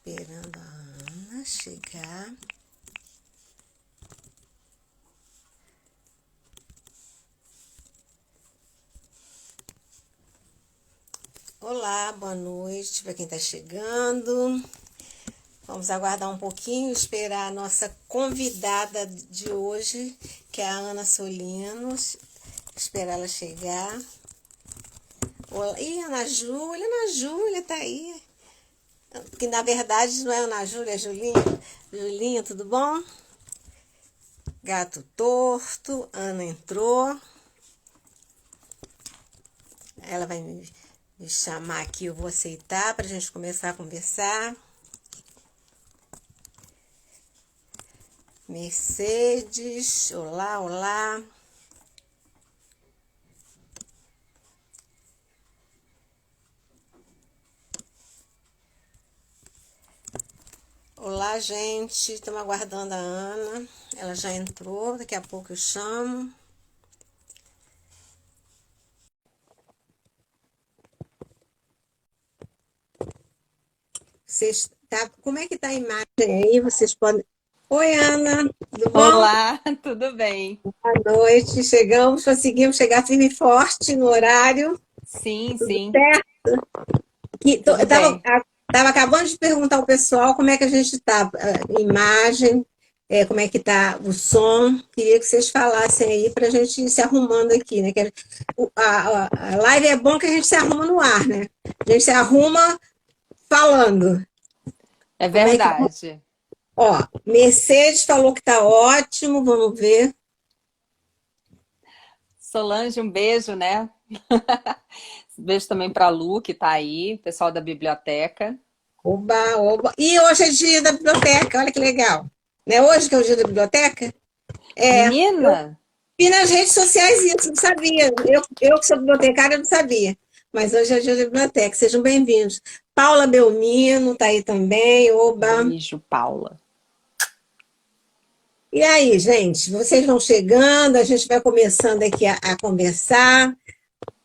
Esperando a Ana chegar. Olá, boa noite para quem está chegando. Vamos aguardar um pouquinho, esperar a nossa convidada de hoje, que é a Ana Solinos. Esperar ela chegar. Olá. Ih, Ana Júlia tá aí. Que na verdade não é Ana Júlia, é Julinha. Julinha, tudo bom? Gato torto, Ana entrou. Ela vai me chamar aqui, eu vou aceitar para a gente começar a conversar. Mercedes, olá, olá. Olá, gente. Estamos aguardando a Ana. Ela já entrou, daqui a pouco eu chamo. Como é que tá a imagem aí? Vocês podem. Oi, Ana, tudo bom? Olá, tudo bem? Boa noite. Conseguimos chegar firme e forte no horário. Sim, Tudo sim, certo? tudo bem. Tava acabando de perguntar ao pessoal como é que a gente tá, imagem, como é que tá o som. Queria que vocês falassem aí para a gente ir se arrumando aqui, né? A live é bom que a gente se arruma no ar, né? A gente se arruma falando. É Como é que. verdade. Ó, Mercedes falou que tá ótimo, vamos ver. Solange, um beijo, né? Beijo também para a Lu, que tá aí, pessoal da biblioteca. Oba, oba. E hoje é dia da biblioteca, olha que legal. Não é hoje que é o dia da biblioteca? É, eu Menina, vi nas redes sociais isso, não sabia. Eu que sou bibliotecária, não sabia. Mas hoje é o dia da biblioteca, sejam bem-vindos. Paula Belmino está aí também, oba. beijo, Paula. E aí, gente, vocês vão chegando, a gente vai começando aqui a conversar.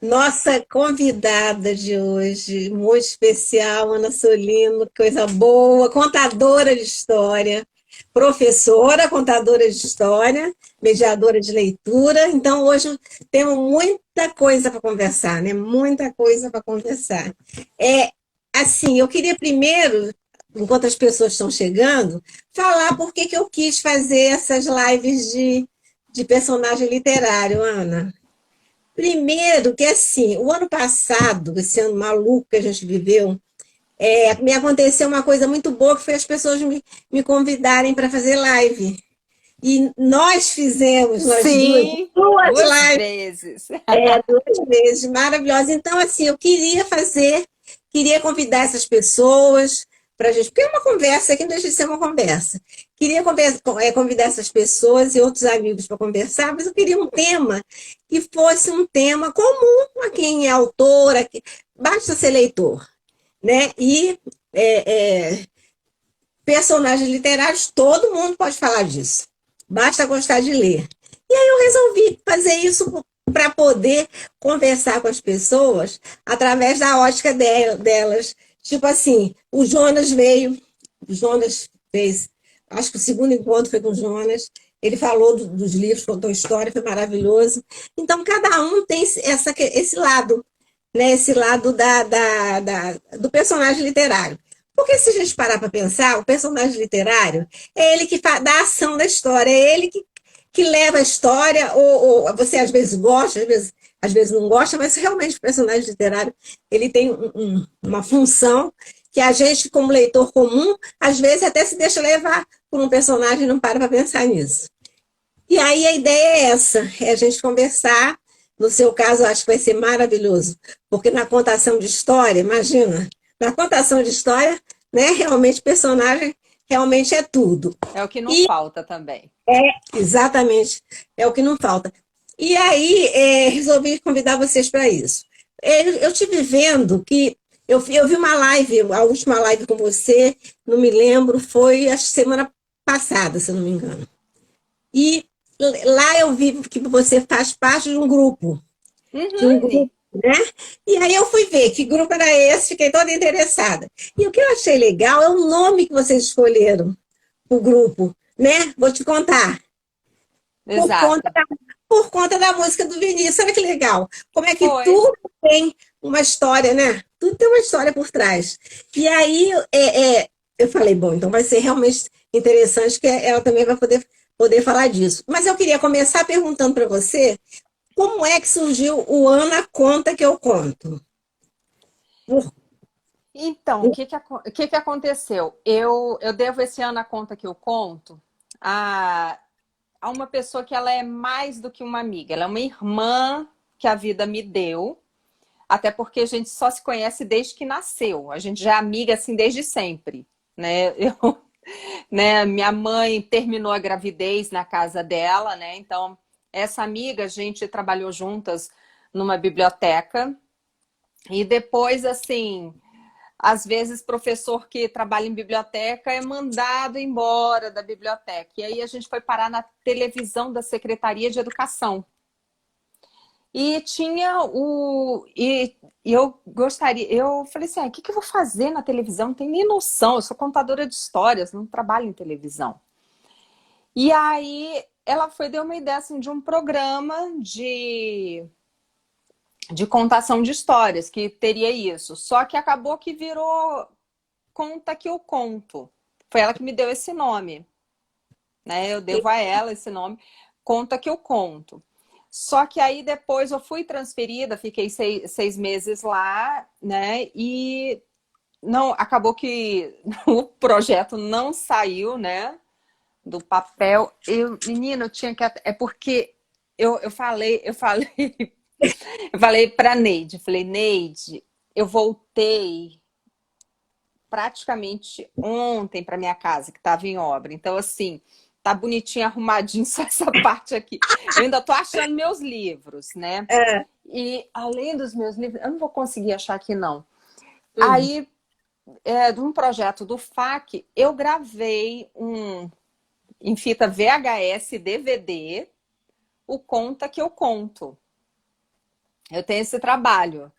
Nossa convidada de hoje, muito especial, Ana Solino, coisa boa, contadora de história, professora, contadora de história, mediadora de leitura. Então, hoje temos muita coisa para conversar, né? Muita coisa para conversar. É, assim, eu queria primeiro, enquanto as pessoas estão chegando, falar por que eu quis fazer essas lives de personagem literário, Ana. Primeiro que assim, o ano passado, esse ano maluco que a gente viveu, me aconteceu uma coisa muito boa, que foi as pessoas me convidarem para fazer live. E nós fizemos, nós Sim, duas duas lives, vezes. duas vezes, maravilhosas. Então, assim, eu queria fazer, queria convidar essas pessoas para a gente, porque é uma conversa, aqui não deixa de ser uma conversa. Queria convidar essas pessoas e outros amigos para conversar, mas eu queria um tema que fosse um tema comum a quem é autor, basta ser leitor, né? E personagens literários, todo mundo pode falar disso. Basta gostar de ler. E aí eu resolvi fazer isso para poder conversar com as pessoas através da ótica delas. Tipo assim, o Jonas fez, acho que o segundo encontro foi com o Jonas, ele falou dos livros, contou história, foi maravilhoso. Então, cada um tem esse lado, né? Esse lado do personagem literário. Porque se a gente parar para pensar, o personagem literário é ele que dá a ação da história, é ele que leva a história, ou você às vezes gosta, às vezes não gosta, mas realmente o personagem literário ele tem uma função que a gente, como leitor comum, às vezes até se deixa levar por um personagem e não para pensar nisso. E aí a ideia é essa, é a gente conversar. No seu caso, eu acho que vai ser maravilhoso, porque na contação de história, imagina, na contação de história, né, realmente personagem realmente é tudo. É o que não E falta também. exatamente é o que não falta. E aí resolvi convidar vocês para isso. Eu tive vendo que eu vi uma live, a última live com você, não me lembro, foi a semana passada, se eu não me engano. E lá eu vi que você faz parte de um grupo, de um Uhum. grupo. né? E aí eu fui ver que grupo era esse, fiquei toda interessada. E o que eu achei legal é o nome que vocês escolheram para o grupo, né? Vou te contar. Por conta Exato. por conta da música do Vinícius. Olha que legal. Como é que Foi. tudo tem uma história, né? Tudo tem uma história por trás. E aí eu falei, bom, então vai ser realmente interessante que ela também vai poder falar disso. Mas eu queria começar perguntando para você como é que surgiu o Ana Conta que eu conto. Por- Então, o que que aconteceu? Eu devo esse ano a conta que eu conto a, a uma pessoa que ela é mais do que uma amiga. Ela é uma irmã que a vida me deu, até porque a gente só se conhece desde que nasceu. A gente já é amiga assim desde sempre, né? Né, minha mãe terminou a gravidez na casa dela, né? Então, essa amiga, a gente trabalhou juntas numa biblioteca e depois, assim, às vezes, professor que trabalha em biblioteca é mandado embora da biblioteca. E aí a gente foi parar na televisão da Secretaria de Educação. E tinha o. E eu gostaria. Eu falei assim: o que que eu vou fazer na televisão? Não tenho nem noção. Eu sou contadora de histórias, não trabalho em televisão. E aí ela foi, deu uma ideia assim, de um programa de contação de histórias que teria isso. Só que acabou que virou Conta que eu conto. Foi ela que me deu esse nome, né? Eu devo a ela esse nome, Conta que eu conto. Só que aí depois eu fui transferida, fiquei 6 meses lá, né? E não, acabou que o projeto não saiu, né? Do papel. Menina, eu tinha que. É porque eu falei para Neide, falei, Neide, eu voltei praticamente ontem para minha casa, que estava em obra. Então, assim, tá bonitinho, arrumadinho, só essa parte aqui. Eu ainda tô achando meus livros, né? É, E além dos meus livros, eu não vou conseguir achar aqui, não. hum. Aí, de um projeto do FAC, eu gravei em fita VHS, DVD, o Conta que eu conto. Eu tenho esse trabalho.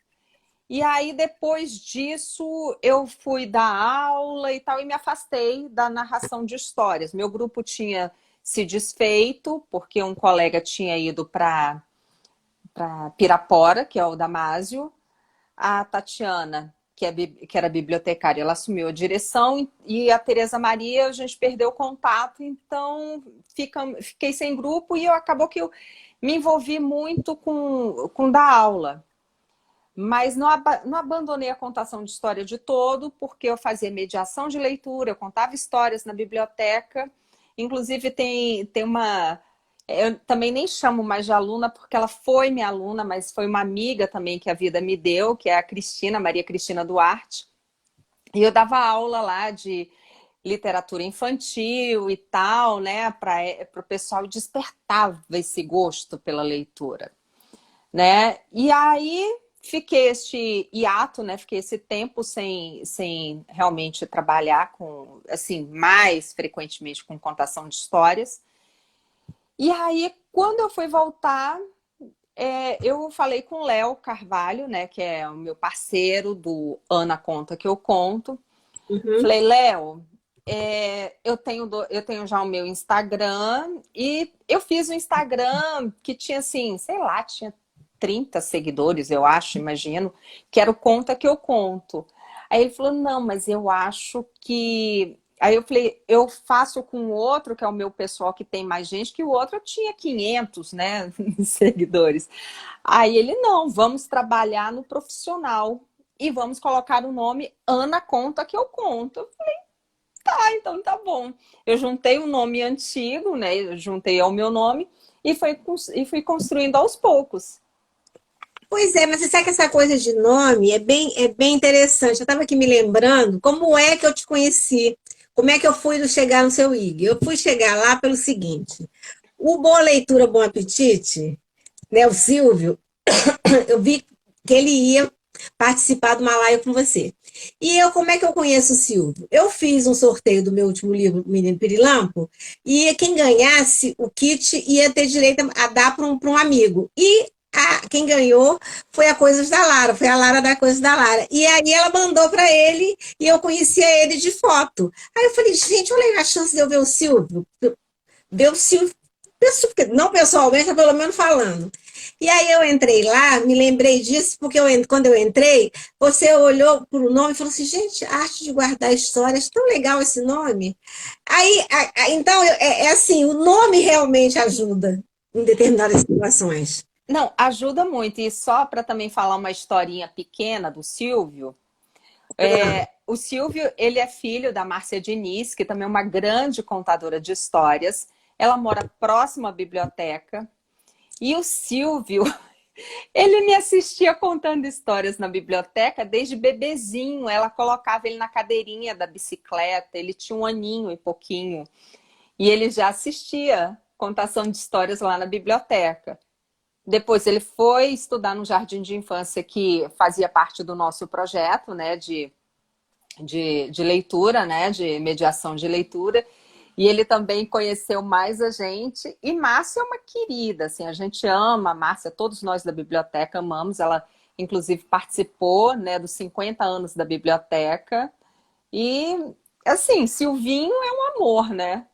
E aí, depois disso, eu fui dar aula e tal, e me afastei da narração de histórias. Meu grupo tinha se desfeito, porque um colega tinha ido para Pirapora, que é o Damásio. A Tatiana, que era bibliotecária, ela assumiu a direção, e a Tereza Maria, a gente perdeu o contato, então fiquei sem grupo, e acabou que eu me envolvi muito com dar aula. Mas não abandonei a contação de história de todo, porque eu fazia mediação de leitura, eu contava histórias na biblioteca. Inclusive, tem uma. Eu também nem chamo mais de aluna, porque ela foi minha aluna, mas foi uma amiga também que a vida me deu, que é a Cristina, Maria Cristina Duarte. E eu dava aula lá de literatura infantil e tal, né, para o pessoal, despertava esse gosto pela leitura, né? E aí fiquei este hiato, né? Fiquei esse tempo sem realmente trabalhar com, assim, mais frequentemente com contação de histórias. E aí, quando eu fui voltar, eu falei com o Léo Carvalho, né? Que é o meu parceiro do Ana Conta que eu conto. Uhum. Falei, Léo, eu tenho já o meu Instagram e eu fiz um Instagram que tinha assim, sei lá, tinha 30 seguidores, eu acho, imagino, que era o Conta que eu conto. Aí ele falou, não, mas eu acho que. Aí eu falei, eu faço com o outro, que é o meu pessoal que tem mais gente, que o outro tinha 500, né, seguidores. Aí ele, não, vamos trabalhar no profissional e vamos colocar o nome Ana Conta que eu conto. Ah, então tá bom. Eu juntei o nome antigo, né? Eu juntei ao meu nome e fui construindo aos poucos. Pois é, mas você sabe que essa coisa de nome é bem interessante. Eu estava aqui me lembrando como é que eu te conheci, como é que eu fui chegar no seu IG. Eu fui chegar lá pelo seguinte: o Boa Leitura, Bom Apetite, né, o Silvio, eu vi que ele ia participar de uma live com você. E eu, como é que eu conheço o Silvio? Eu fiz um sorteio do meu último livro, Menino Pirilampo, e quem ganhasse o kit ia ter direito a dar para um amigo. E quem ganhou foi a Coisas da Lara, foi a Lara da Coisas da Lara. E aí ela mandou para ele e eu conhecia ele de foto. Aí eu falei, gente, olha a chance de eu ver o Silvio. Ver o Silvio, não pessoalmente, mas pelo menos falando. E aí eu entrei lá, me lembrei disso, porque quando eu entrei, você olhou para o nome e falou assim, gente, Arte de Guardar Histórias, tão legal esse nome. Aí, então, é assim, o nome realmente ajuda em determinadas situações. Não, ajuda muito. E só para também falar uma historinha pequena do Silvio, o Silvio, ele é filho da Márcia Diniz, que também é uma grande contadora de histórias. Ela mora próximo à biblioteca. E o Silvio, ele me assistia contando histórias na biblioteca desde bebezinho. Ela colocava ele na cadeirinha da bicicleta. Ele tinha 1 aninho e pouquinho. E ele já assistia contação de histórias lá na biblioteca. Depois ele foi estudar no jardim de infância que fazia parte do nosso projeto, né, de leitura, né, de mediação de leitura. E ele também conheceu mais a gente. E Márcia é uma querida, assim, a gente ama a Márcia, todos nós da biblioteca amamos. Ela, inclusive, participou, né, dos 50 anos da biblioteca. E, assim, Silvinho é um amor, né?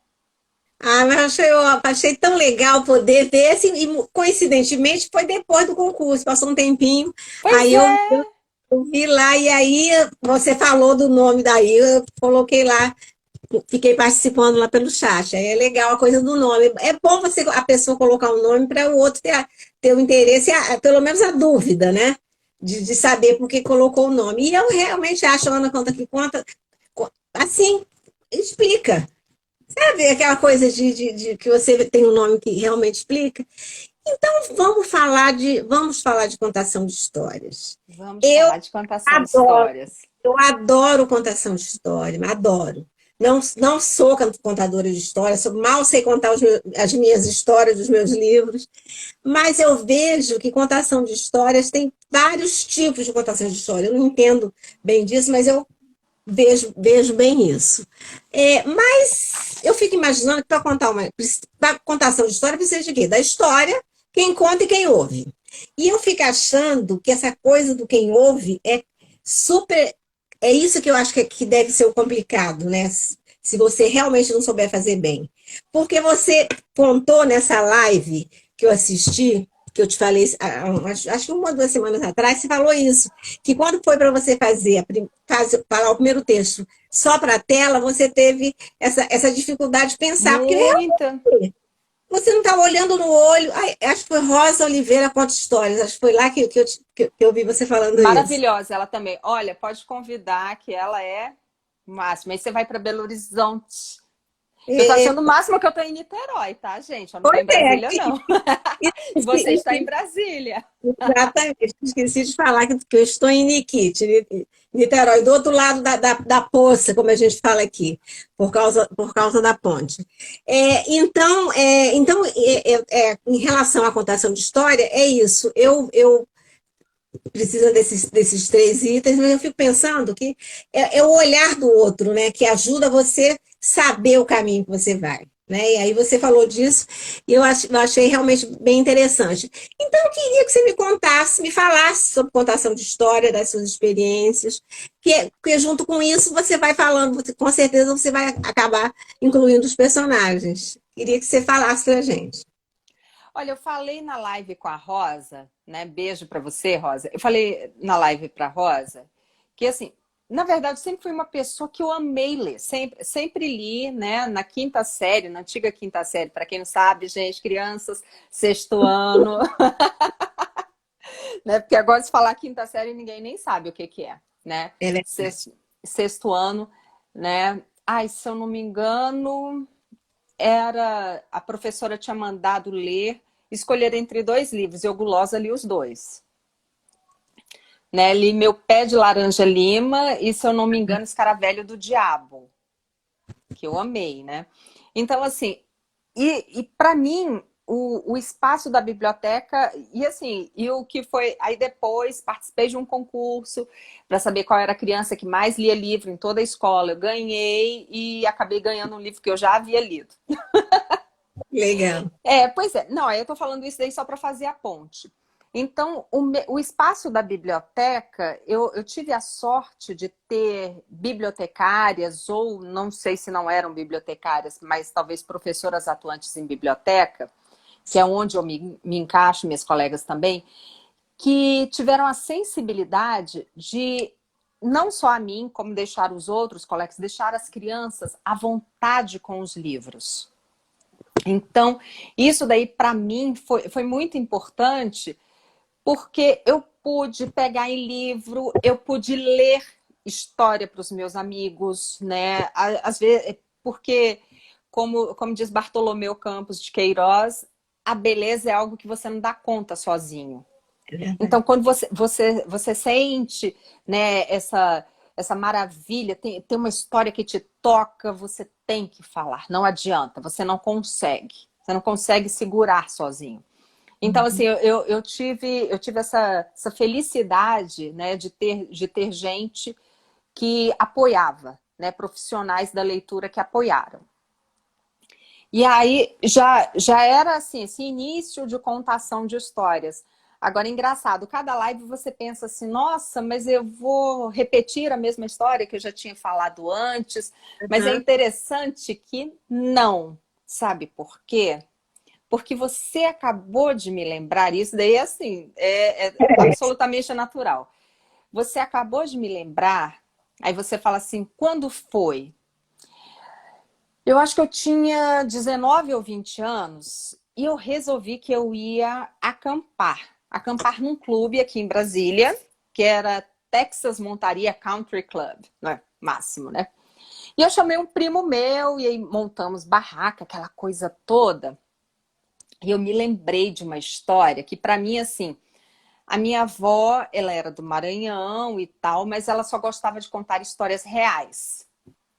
Mas eu achei tão legal poder ver, assim, e coincidentemente foi depois do concurso, passou um tempinho, Pois aí é. eu vi lá, e aí você falou do nome daí, eu coloquei lá, fiquei participando lá pelo chat. Aí é legal a coisa do nome. É bom a pessoa colocar um nome para o outro ter o interesse, pelo menos a dúvida, né? De saber por que colocou o nome. E eu realmente acho, Ana Conta que conta, assim, explica. Sabe aquela coisa de que você tem um nome que realmente explica? Então vamos falar de contação de histórias. Vamos Eu falar de contação de adoro, histórias. eu adoro contação de história, adoro. Não sou contadora de história, mal sei contar as minhas histórias dos meus livros, mas eu vejo que contação de histórias tem vários tipos de contação de história. Eu não entendo bem disso, mas eu vejo bem isso. Mas eu fico imaginando que para contação de história precisa de quê? Da história, quem conta e quem ouve. E eu fico achando que essa coisa do quem ouve é super. É isso que eu acho que deve ser o complicado, né? Se você realmente não souber fazer bem. Porque você contou nessa live que eu assisti, que eu te falei, acho que 1 ou 2 semanas atrás, você falou isso, que quando foi para você falar o primeiro texto só para a tela, você teve essa dificuldade de pensar, porque Muita. você não estava olhando no olho. Ai, acho que foi Rosa Oliveira Conta Histórias, acho que foi lá que eu vi você falando isso. Maravilhosa ela também. Olha, pode convidar que ela é o máximo. Aí você vai para Belo Horizonte. Eu tô É, achando o máximo que eu tô em Niterói, tá, gente? Eu não tô pois em é, Brasília, não. E você está em esqueci, Brasília. exatamente, esqueci de falar que eu estou em Niquite, Niterói, do outro lado da poça, como a gente fala aqui, por causa da ponte. Em relação à contação de história, é isso. Eu precisa desses 3 itens, mas eu fico pensando que é o olhar do outro, né, que ajuda você saber o caminho que você vai. Né? E aí você falou disso e eu achei realmente bem interessante. Então, eu queria que você me falasse sobre contação de história, das suas experiências, porque junto com isso você vai falando, com certeza você vai acabar incluindo os personagens. Queria que você falasse para a gente. Olha, eu falei na live com a Rosa, né? Beijo para você, Rosa. Eu falei na live para Rosa que assim, na verdade, sempre fui uma pessoa que eu amei ler, sempre li, né? Na quinta série, na antiga quinta série, para quem não sabe, gente, crianças, sexto ano, né? Porque agora se falar quinta série, ninguém nem sabe o que que é, né? É verdade. Sexto ano, né? Ai, se eu não me engano, a professora tinha mandado ler, escolher entre 2 livros. Eu, gulosa, li os 2. Né? Li Meu Pé de Laranja Lima e, se eu não me engano, Escaravelho do Diabo, que eu amei, né? Então, assim, e para mim, o espaço da biblioteca, e assim, e o que foi. Aí depois participei de um concurso para saber qual era a criança que mais lia livro em toda a escola. Eu ganhei e acabei ganhando um livro que eu já havia lido. Legal. Pois é. Não, aí eu tô falando isso daí só para fazer a ponte. Então, o espaço da biblioteca, eu tive a sorte de ter bibliotecárias, ou não sei se não eram bibliotecárias, mas talvez professoras atuantes em biblioteca, que é onde eu me encaixo, minhas colegas também, que tiveram a sensibilidade de, não só a mim, como deixar os outros colegas, deixar as crianças à vontade com os livros. Então, isso daí, para mim, foi muito importante, porque eu pude pegar em livro, eu pude ler história para os meus amigos, né? Às vezes, porque, como diz Bartolomeu Campos de Queiroz, a beleza é algo que você não dá conta sozinho. É verdade. Então, quando você sente, né, essa maravilha, tem uma história que te toca, você tem que falar, não adianta, você não consegue segurar sozinho. Então, assim, Uhum. eu tive essa felicidade, né, de ter gente que apoiava, né, profissionais da leitura que apoiaram. E aí já era assim, esse início de contação de histórias. Agora, engraçado, cada live você pensa assim, nossa, mas eu vou repetir a mesma história que eu já tinha falado antes. Mas é Uhum. interessante que não. Sabe por quê? Porque você acabou de me lembrar, isso daí é assim, é absolutamente natural. Você acabou de me lembrar, aí você fala assim, quando foi? Eu acho que eu tinha 19 ou 20 anos e eu resolvi que eu ia acampar. Acampar num clube aqui em Brasília, que era Texas Montaria Country Club, né? Máximo, né? E eu chamei um primo meu e aí montamos barraca, aquela coisa toda. E eu me lembrei de uma história que para mim, assim, a minha avó, ela era do Maranhão e tal, mas ela só gostava de contar histórias reais.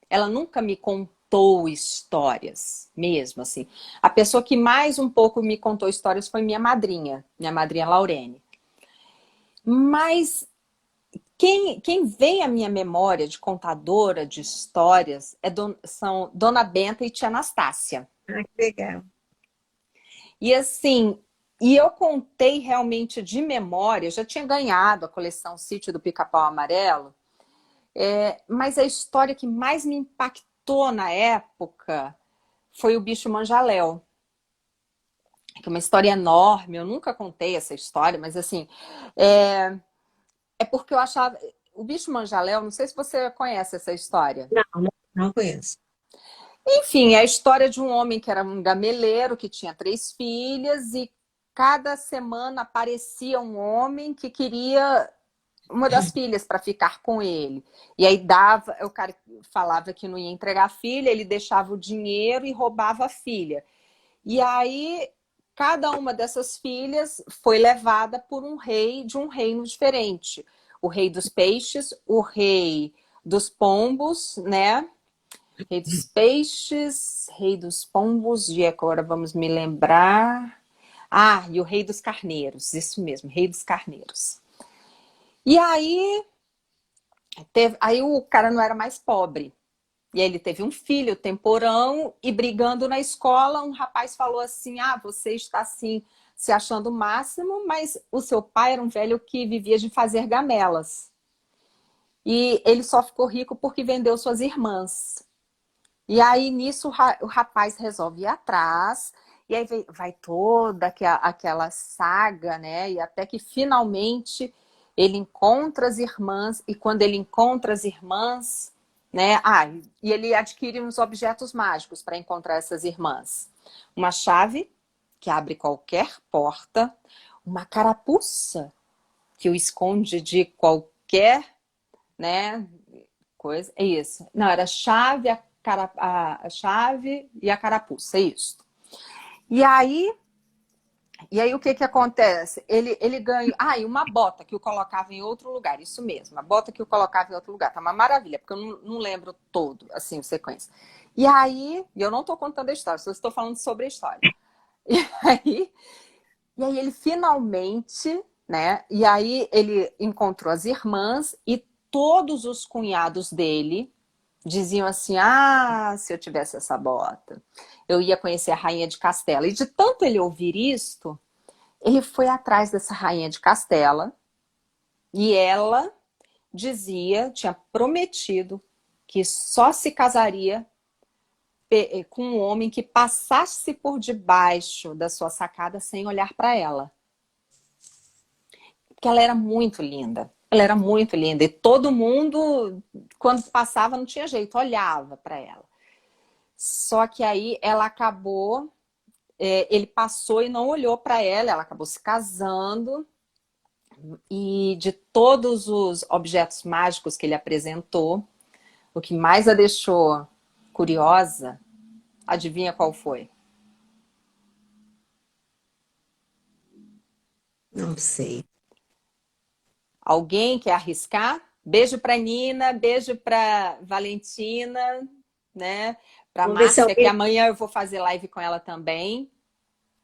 Ela nunca me contou histórias, mesmo assim. A pessoa que mais um pouco me contou histórias foi minha madrinha Laurene. Mas quem vem à minha memória de contadora de histórias são Dona Benta e Tia Anastácia. Ah, que legal. E assim, e eu contei realmente de memória, eu já tinha ganhado a coleção Sítio do Pica-Pau Amarelo, mas a história que mais me impactou na época foi o Bicho Manjaléu, que é uma história enorme, eu nunca contei essa história, mas assim, é, é porque eu achava... O Bicho Manjaléu, não sei se você conhece essa história. Não conheço. Enfim, é a história de um homem que era um gameleiro, que tinha 3 filhas, e cada semana aparecia um homem que queria uma das filhas para ficar com ele. E aí o cara falava que não ia entregar a filha, ele deixava o dinheiro e roubava a filha. E aí cada uma dessas filhas foi levada por um rei de um reino diferente. O rei dos peixes, o rei dos pombos, né? Rei dos peixes, rei dos pombos, e agora vamos me lembrar. Ah, e o rei dos carneiros, isso mesmo, rei dos carneiros. E aí o cara não era mais pobre. E aí ele teve um filho, temporão, e brigando na escola, um rapaz falou assim: ah, você está assim se achando o máximo, mas o seu pai era um velho que vivia de fazer gamelas. E ele só ficou rico porque vendeu suas irmãs. E aí, nisso, o rapaz resolve ir atrás, e aí vai toda aquela saga, né? E até que finalmente ele encontra as irmãs, e quando ele encontra as irmãs, né? Ah, e ele adquire uns objetos mágicos para encontrar essas irmãs. Uma chave, que abre qualquer porta, uma carapuça, que o esconde de qualquer, né, coisa. É isso. Não, era a chave, a chave e a carapuça, é isso. E aí, o que acontece? Ele ganha... Ah, e uma bota que o colocava em outro lugar, isso mesmo, a bota que o colocava em outro lugar. Tá uma maravilha, porque eu não lembro todo, assim, a sequência. E aí, eu não estou contando a história, só estou falando sobre a história. E aí, e aí ele finalmente, né? E aí ele encontrou as irmãs e todos os cunhados dele diziam assim: ah, se eu tivesse essa bota, eu ia conhecer a rainha de Castela. E de tanto ele ouvir isto, Ele foi atrás dessa rainha de Castela e ela tinha prometido que só se casaria com um homem que passasse por debaixo da sua sacada sem olhar para ela. Porque ela era muito linda. Ela era muito linda. E todo mundo, quando passava, não tinha jeito, olhava para ela. Só que aí ela acabou, ele passou e não olhou para ela, ela acabou se casando. E de todos os objetos mágicos que ele apresentou, o que mais a deixou curiosa, adivinha qual foi? Não sei. Alguém quer arriscar? Beijo para Nina, beijo para Valentina, né? Para Vamos ver se Márcia, que alguém, amanhã eu vou fazer live com ela também.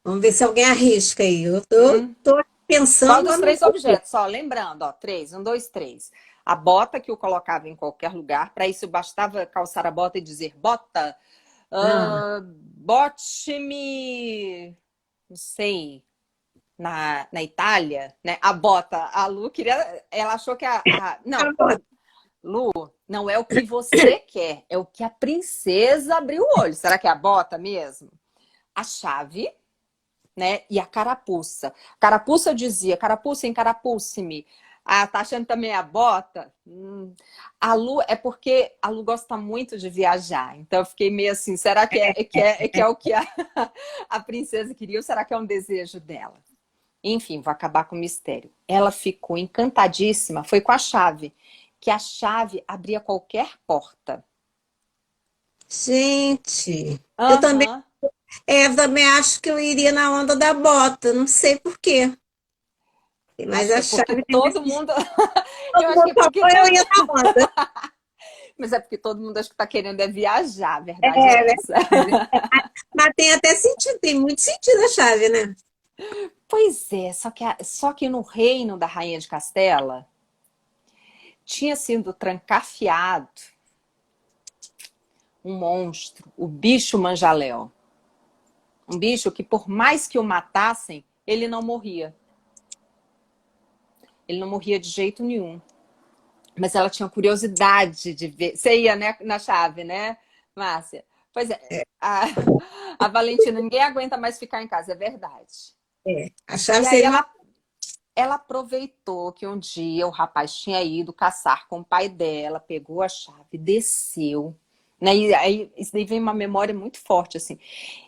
vamos ver se alguém arrisca aí. Eu Hum. tô Qual pensando, eu dos não três vou ver. objetos? Só lembrando, ó, três, um, dois, três. A bota que eu colocava em qualquer lugar, para isso bastava calçar a bota e dizer bota, Ah, bote-me, não sei, na Itália, né? A bota, a Lu queria, ela achou que não, acabou. Lu, não é o que você quer, é o que a princesa abriu o olho. Será que é a bota mesmo? A chave, né? E a carapuça. Carapuça eu dizia, carapuça, encarapuce-me. Ah, tá achando também a bota? A Lu é porque a Lu gosta muito de viajar. Então eu fiquei meio assim, será que é o que a princesa queria ou será que é um desejo dela? Enfim, vou acabar com o mistério. Ela ficou encantadíssima, foi com a chave, que a chave abria qualquer porta. Gente, Aham. eu também acho que eu iria na onda da bota, não sei por quê. Mas Acho que a é porque chave tem todo esse. mundo. Eu Todo acho que mundo é porque falou, eu todo. ia na onda. Mas é porque todo mundo acho que tá querendo viajar, a verdade É é essa. verdade. Mas tem até sentido, tem muito sentido a chave, né? Pois é, só que no reino da Rainha de Castela tinha sido trancafiado um monstro, o bicho manjaléu. Um bicho que, por mais que o matassem, ele não morria. Ele não morria de jeito nenhum. Mas ela tinha curiosidade de ver. Você ia, né, na chave, né, Márcia? Pois é, a Valentina, ninguém aguenta mais ficar em casa, é verdade. A chave E aí seria uma. ela aproveitou que um dia o rapaz tinha ido caçar com o pai dela, pegou a chave, desceu. Né? E aí, isso daí vem uma memória muito forte, assim.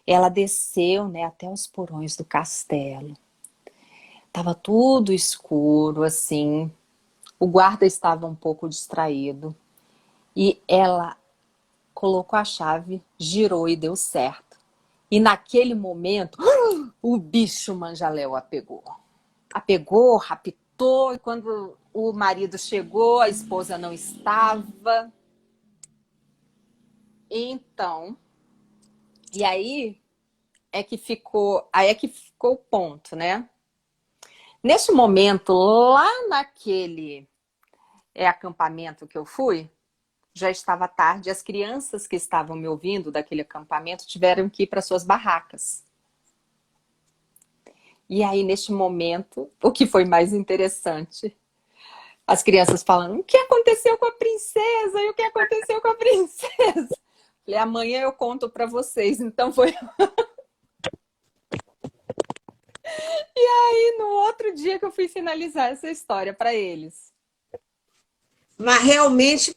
Ela desceu, né, até os porões do castelo. Tava tudo escuro, assim. O guarda estava um pouco distraído. E ela colocou a chave, girou e deu certo. E naquele momento, o bicho manjaléu a pegou. A pegou, raptou, e quando o marido chegou, a esposa não estava. Então, e aí é que ficou o ponto, né? Nesse momento, lá naquele acampamento que eu fui, já estava tarde, as crianças que estavam me ouvindo daquele acampamento tiveram que ir para suas barracas. E aí, neste momento, o que foi mais interessante? As crianças falando, o que aconteceu com a princesa? E o que aconteceu com a princesa? Falei, amanhã eu conto para vocês. Então foi aí no outro dia que eu fui finalizar essa história para eles. Mas realmente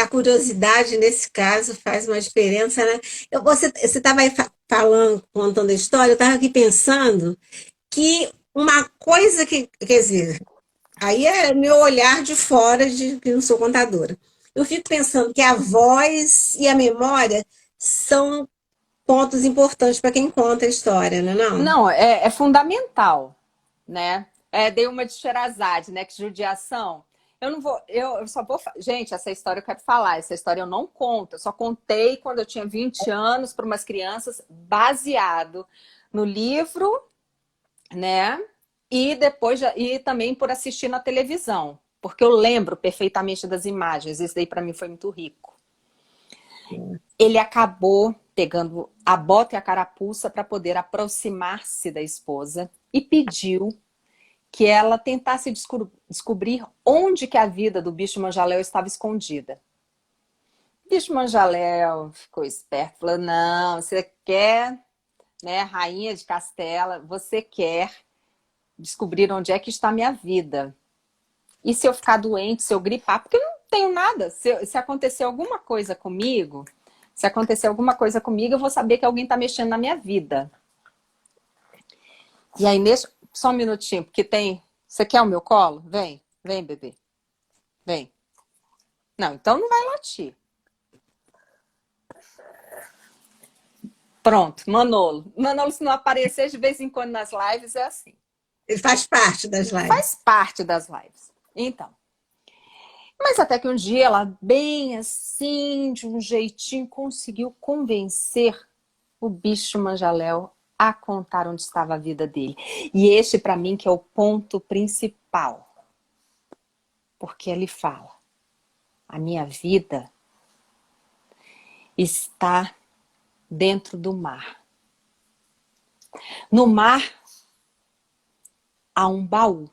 a curiosidade nesse caso faz uma diferença, né? Você estava aí falando, contando a história, eu estava aqui pensando que uma coisa que, quer dizer, aí é meu olhar de fora, de que não sou contadora. Eu fico pensando que a voz e a memória são pontos importantes para quem conta a história, não é não? Não, é fundamental, né? Dei uma de Sherazade, né? Que judiação. Eu não vou, eu só vou. Gente, essa história eu quero falar. Essa história eu não conto. Eu só contei quando eu tinha 20 anos para umas crianças, baseado no livro, né? E depois e também por assistir na televisão, porque eu lembro perfeitamente das imagens. Isso daí para mim foi muito rico. Ele acabou pegando a bota e a carapuça para poder aproximar-se da esposa e pediu que ela tentasse descobrir onde que a vida do bicho manjaléu estava escondida. O bicho manjaléu ficou esperto, falou, não, você quer, né, rainha de Castela, você quer descobrir onde é que está a minha vida. E se eu ficar doente, se eu gripar, porque eu não tenho nada, se acontecer alguma coisa comigo, eu vou saber que alguém está mexendo na minha vida. E aí, só um minutinho, porque tem... Você quer o meu colo? Vem, vem, bebê. Vem. Não, então não vai latir. Pronto, Manolo. Manolo, se não aparecer de vez em quando nas lives, é assim. Ele faz parte das Faz lives. parte das lives. Então. Mas até que um dia ela, bem assim, de um jeitinho, conseguiu convencer o bicho manjaléu a contar onde estava a vida dele. E este, para mim, que é o ponto principal. Porque ele fala, a minha vida está dentro do mar. No mar há um baú.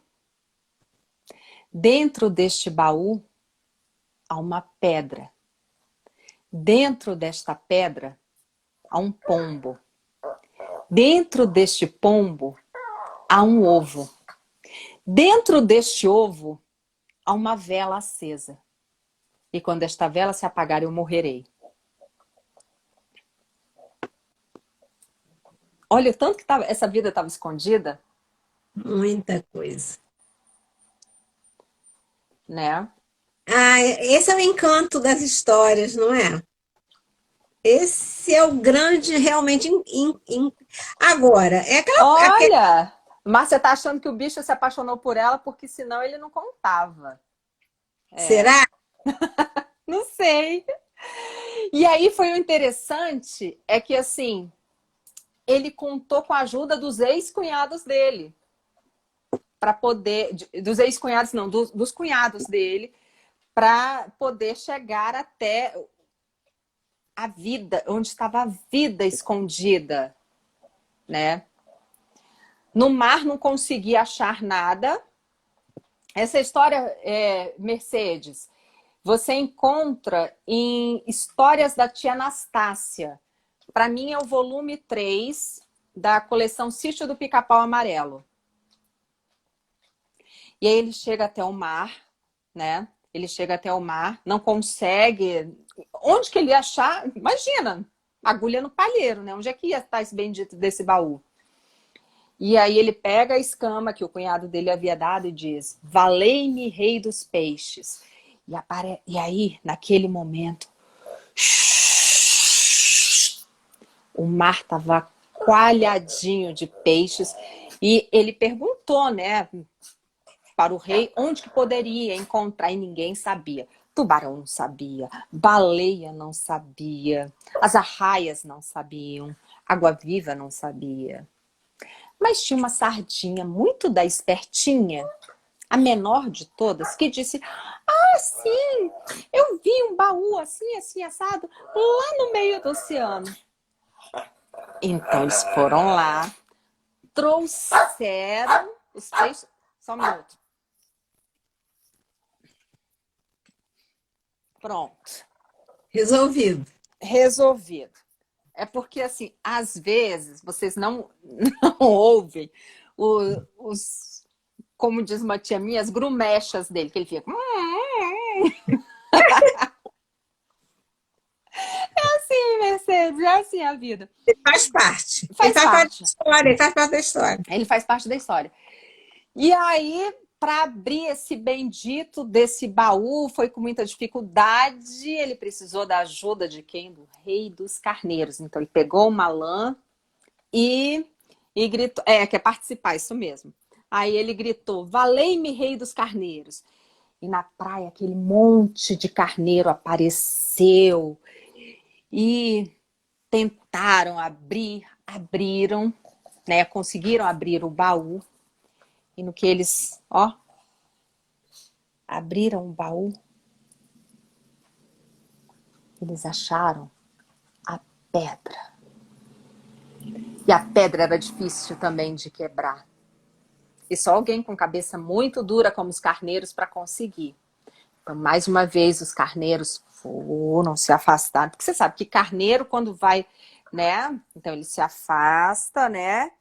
Dentro deste baú há uma pedra. Dentro desta pedra há um pombo. Dentro deste pombo há um ovo. Dentro deste ovo há uma vela acesa. E quando esta vela se apagar, eu morrerei. Olha o tanto que essa vida estava escondida, Muita coisa. né? Ah, esse é o encanto das histórias, não é? Esse é o grande, realmente. Agora, aquele. Olha, Márcia tá achando que o bicho se apaixonou por ela porque senão ele não contava. É, Será? não sei. E aí foi o interessante, é que assim, ele contou com a ajuda dos ex-cunhados dele. Para poder, dos ex-cunhados não, dos cunhados dele, para poder chegar até a vida, onde estava a vida escondida, né? No mar não conseguia achar nada. Essa história, Mercedes, você encontra em Histórias da Tia Anastácia. Para mim é o volume 3 da coleção Sítio do Pica-Pau Amarelo. E aí ele chega até o mar, né? Ele chega até o mar, não consegue... Onde que ele ia achar? Imagina, agulha no palheiro, né? Onde é que ia estar esse bendito desse baú? E aí ele pega a escama que o cunhado dele havia dado e diz, valei-me, rei dos peixes. E aí, naquele momento, o mar estava coalhadinho de peixes. E ele perguntou, né, para o rei onde que poderia encontrar, e ninguém sabia. Tubarão não sabia, baleia não sabia, as arraias não sabiam, água-viva não sabia. Mas tinha uma sardinha muito da espertinha, a menor de todas, que disse, ah, sim, eu vi um baú assim, assim, assado, lá no meio do oceano. Então eles foram lá, trouxeram os peixes... Só um minuto. Pronto. Resolvido. Resolvido. É porque, assim, às vezes, vocês não ouvem os, como diz uma tia minha, as grumechas dele, que ele fica... É assim, Mercedes, é assim a vida. Ele faz parte. Faz Ele faz parte parte. da história, ele faz parte da história. Ele faz parte da história. E aí, para abrir esse bendito desse baú, foi com muita dificuldade. Ele precisou da ajuda de quem? Do rei dos carneiros. Então, ele pegou uma lã e gritou... quer participar, isso mesmo. Aí ele gritou, valei-me, rei dos carneiros. E na praia, aquele monte de carneiro apareceu. E tentaram abrir, abriram, né? Conseguiram abrir o baú. E no que eles, abriram o baú, eles acharam a pedra. E a pedra era difícil também de quebrar. E só alguém com cabeça muito dura como os carneiros para conseguir. Então, mais uma vez, os carneiros foram se afastar. Porque você sabe que carneiro, quando vai, né? Então, ele se afasta, né?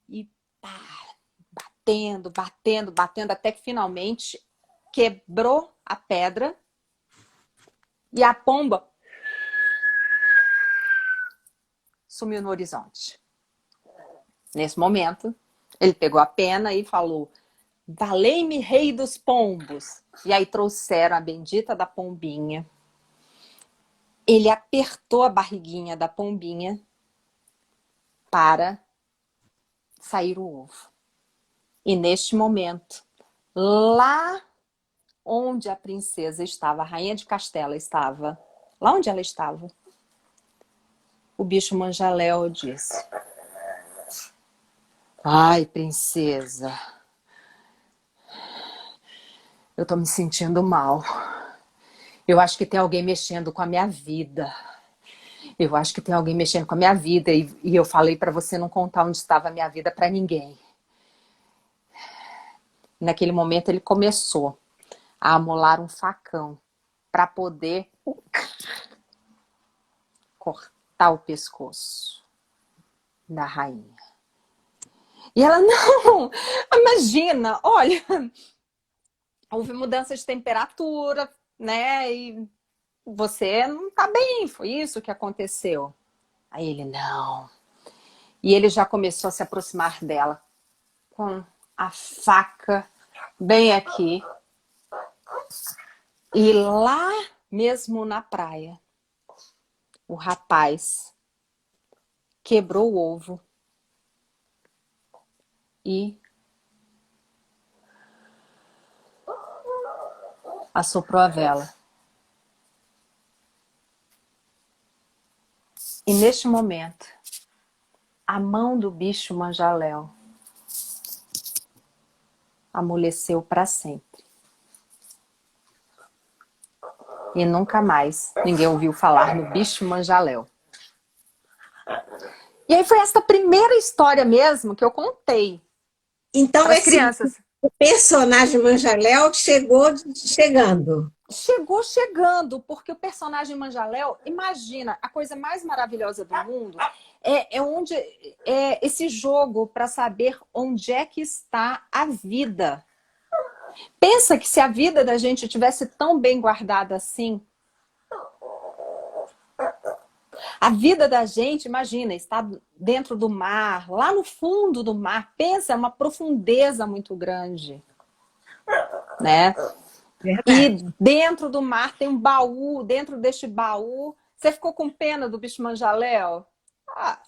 E pá, batendo, batendo, batendo, até que finalmente quebrou a pedra e a pomba sumiu no horizonte. Nesse momento, ele pegou a pena e falou: valei-me, rei dos pombos. E aí trouxeram a bendita da pombinha. Ele apertou a barriguinha da pombinha para sair o ovo. E neste momento, lá onde a princesa estava, a rainha de Castela estava, lá onde ela estava, o bicho manjaléu disse: ai, princesa, eu tô me sentindo mal. Eu acho que tem alguém mexendo com a minha vida. Eu acho que tem alguém mexendo com a minha vida. E eu falei para você não contar onde estava a minha vida para ninguém. Naquele momento ele começou a amolar um facão para poder cortar o pescoço da rainha. E ela, não, imagina, olha, houve mudança de temperatura, né? E você não tá bem, foi isso que aconteceu. Aí ele, não. E ele já começou a se aproximar dela com a faca bem aqui. E lá mesmo na praia, o rapaz quebrou o ovo e assoprou a vela. E neste momento, a mão do bicho manjaléu amoleceu para sempre. E nunca mais ninguém ouviu falar no bicho manjaléu. E aí foi essa primeira história mesmo que eu contei Então, para as esse crianças. personagem Manjaléu chegando. Chegou chegando, porque o personagem Manjaléu, imagina, a coisa mais maravilhosa do mundo onde é esse jogo para saber onde é que está a vida. Pensa que se a vida da gente tivesse tão bem guardada assim, a vida da gente, imagina, está dentro do mar, lá no fundo do mar. Pensa, é uma profundeza muito grande, né? Verdade. E dentro do mar tem um baú, dentro deste baú... Você ficou com pena do bicho manjaléu? Ah.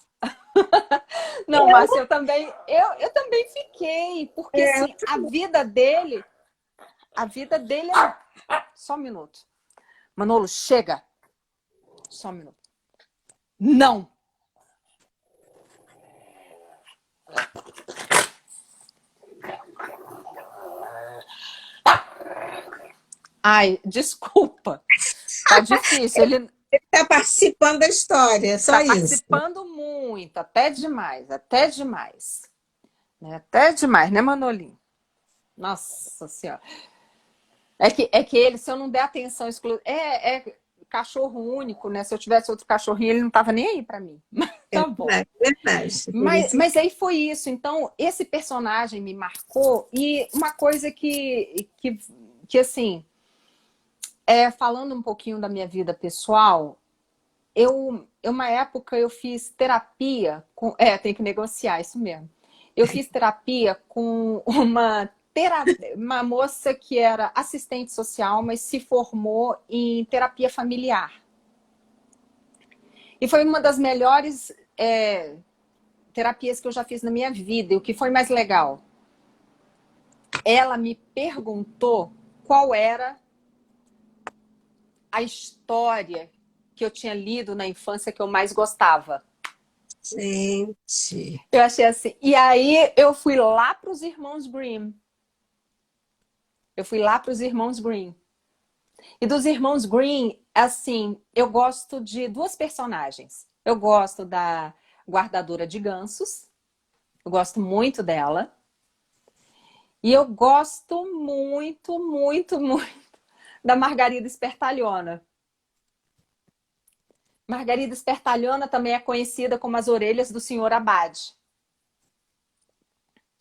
Não, Márcia, eu também fiquei, porque assim, a vida dele é... Só um minuto. Manolo, chega. Só um minuto. Não. Ai, desculpa. Tá difícil. Ele está participando da história, só tá isso. participando muito, até demais, até demais. Até demais, né, Manolinho? Nossa Senhora. É que ele, se eu não der atenção exclusiva... É cachorro único, né? Se eu tivesse outro cachorrinho, ele não tava nem aí pra mim. Tá bom. É verdade. Por isso... Mas aí foi isso. Então, esse personagem me marcou. E uma coisa que assim, falando um pouquinho da minha vida pessoal, uma época eu fiz terapia com... tem que negociar, isso mesmo. Eu fiz terapia com uma moça que era assistente social, mas se formou em terapia familiar. E foi uma das melhores terapias que eu já fiz na minha vida. E o que foi mais legal? Ela me perguntou qual era a história que eu tinha lido na infância que eu mais gostava. Gente. Eu achei assim. E aí eu fui lá para os Irmãos Grimm. E dos Irmãos Grimm, assim, eu gosto de duas personagens. Eu gosto da guardadora de gansos. Eu gosto muito dela. E eu gosto muito, muito, muito da Margarida Espertalhona. Margarida Espertalhona também é conhecida como as orelhas do Senhor Abade.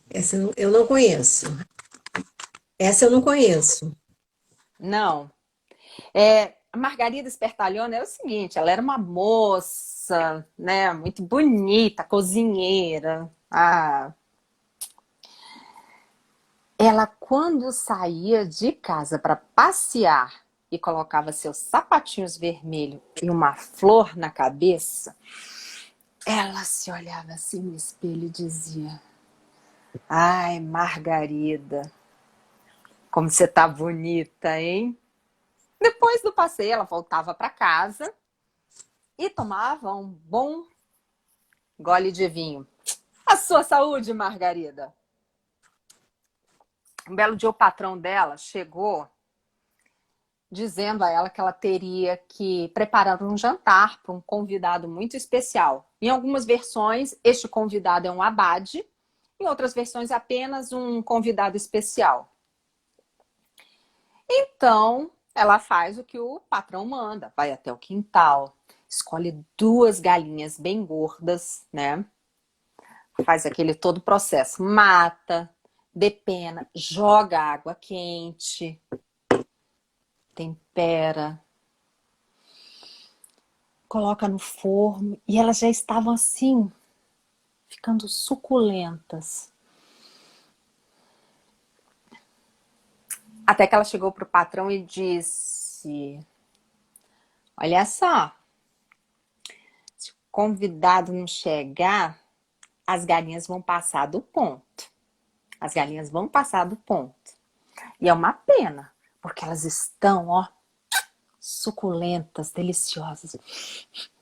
Essa eu não conheço. Essa eu não conheço. Não. A Margarida Espertalhona é o seguinte, ela era uma moça, né, muito bonita, cozinheira. Ela, quando saía de casa para passear e colocava seus sapatinhos vermelhos e uma flor na cabeça, ela se olhava assim no espelho e dizia: ai, Margarida, como você tá bonita, hein? Depois do passeio, ela voltava para casa e tomava um bom gole de vinho. A sua saúde, Margarida. Um belo dia, o patrão dela chegou dizendo a ela que ela teria que preparar um jantar para um convidado muito especial. Em algumas versões, este convidado é um abade, em outras versões, apenas um convidado especial. Então, ela faz o que o patrão manda, vai até o quintal, escolhe 2 galinhas bem gordas, né? Faz aquele todo processo, mata, depena, joga água quente, tempera, coloca no forno e elas já estavam assim, ficando suculentas. Até que ela chegou pro patrão e disse: olha só, se o convidado não chegar, as galinhas vão passar do ponto. As galinhas vão passar do ponto. E é uma pena, porque elas estão, ó, suculentas, deliciosas.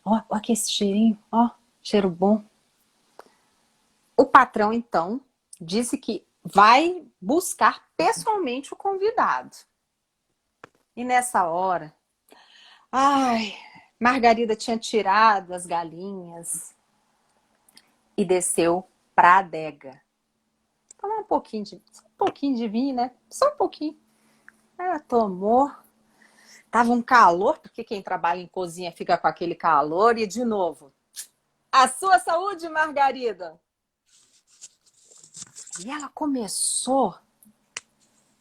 Ó que esse cheirinho, ó, cheiro bom. O patrão, então, disse que vai buscar pessoalmente o convidado. E nessa hora, ai, Margarida tinha tirado as galinhas e desceu para a adega. Tomar um pouquinho de vinho, né? Só um pouquinho. Ela tomou. Tava um calor, porque quem trabalha em cozinha fica com aquele calor. E de novo, a sua saúde, Margarida. E ela começou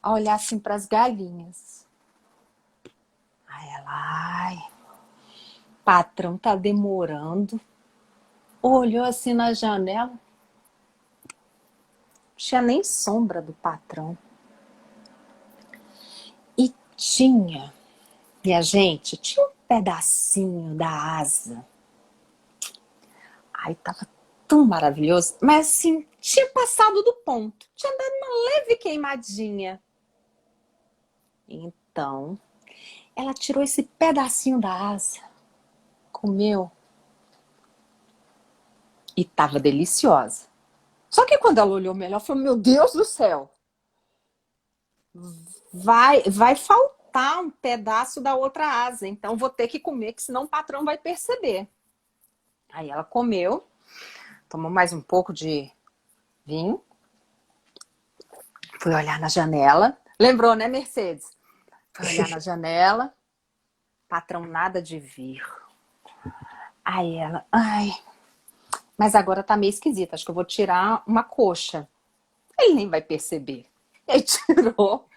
a olhar assim para as galinhas. Aí ela, ai, patrão tá demorando. Olhou assim na janela. Não tinha nem sombra do patrão. E minha gente, tinha um pedacinho da asa. Ai, tava tão maravilhoso. Mas assim, tinha passado do ponto. Tinha dado uma leve queimadinha. Então, ela tirou esse pedacinho da asa, comeu e tava deliciosa. Só que quando ela olhou melhor, falou: meu Deus do céu, vai faltar um pedaço da outra asa, então vou ter que comer, que senão o patrão vai perceber. Aí ela comeu, tomou mais um pouco de vinho, foi olhar na janela. Lembrou, né, Mercedes? Foi olhar na janela, patrão nada de vir. Aí ela, ai, mas agora tá meio esquisito, acho que eu vou tirar uma coxa. Ele nem vai perceber. Ele tirou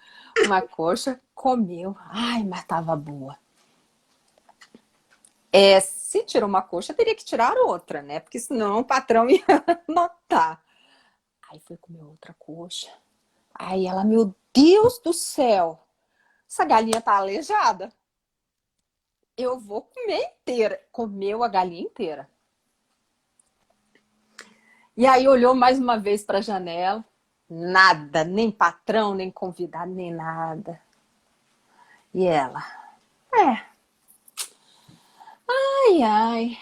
uma coxa, comeu. Ai, mas tava boa. Se tirou uma coxa, teria que tirar outra, né? Porque senão o patrão ia notar. Aí foi comer outra coxa. Aí ela, meu Deus do céu, essa galinha tá aleijada. Eu vou comer inteira. Comeu a galinha inteira. E aí olhou mais uma vez para a janela. Nada, nem patrão, nem convidado, nem nada. E ela, ai, ai.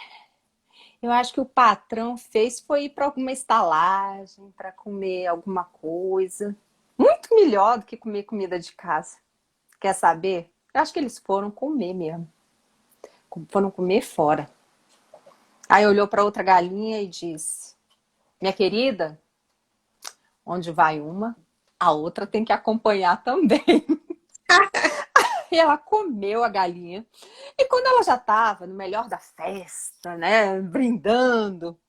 Eu acho que o patrão fez foi ir para alguma estalagem, para comer alguma coisa. Muito melhor do que comer comida de casa. Quer saber? Eu acho que eles foram comer mesmo. Foram comer fora. Aí olhou para outra galinha e disse: minha querida, onde vai uma, a outra tem que acompanhar também. E ela comeu a galinha. E quando ela já estava no melhor da festa, né, brindando,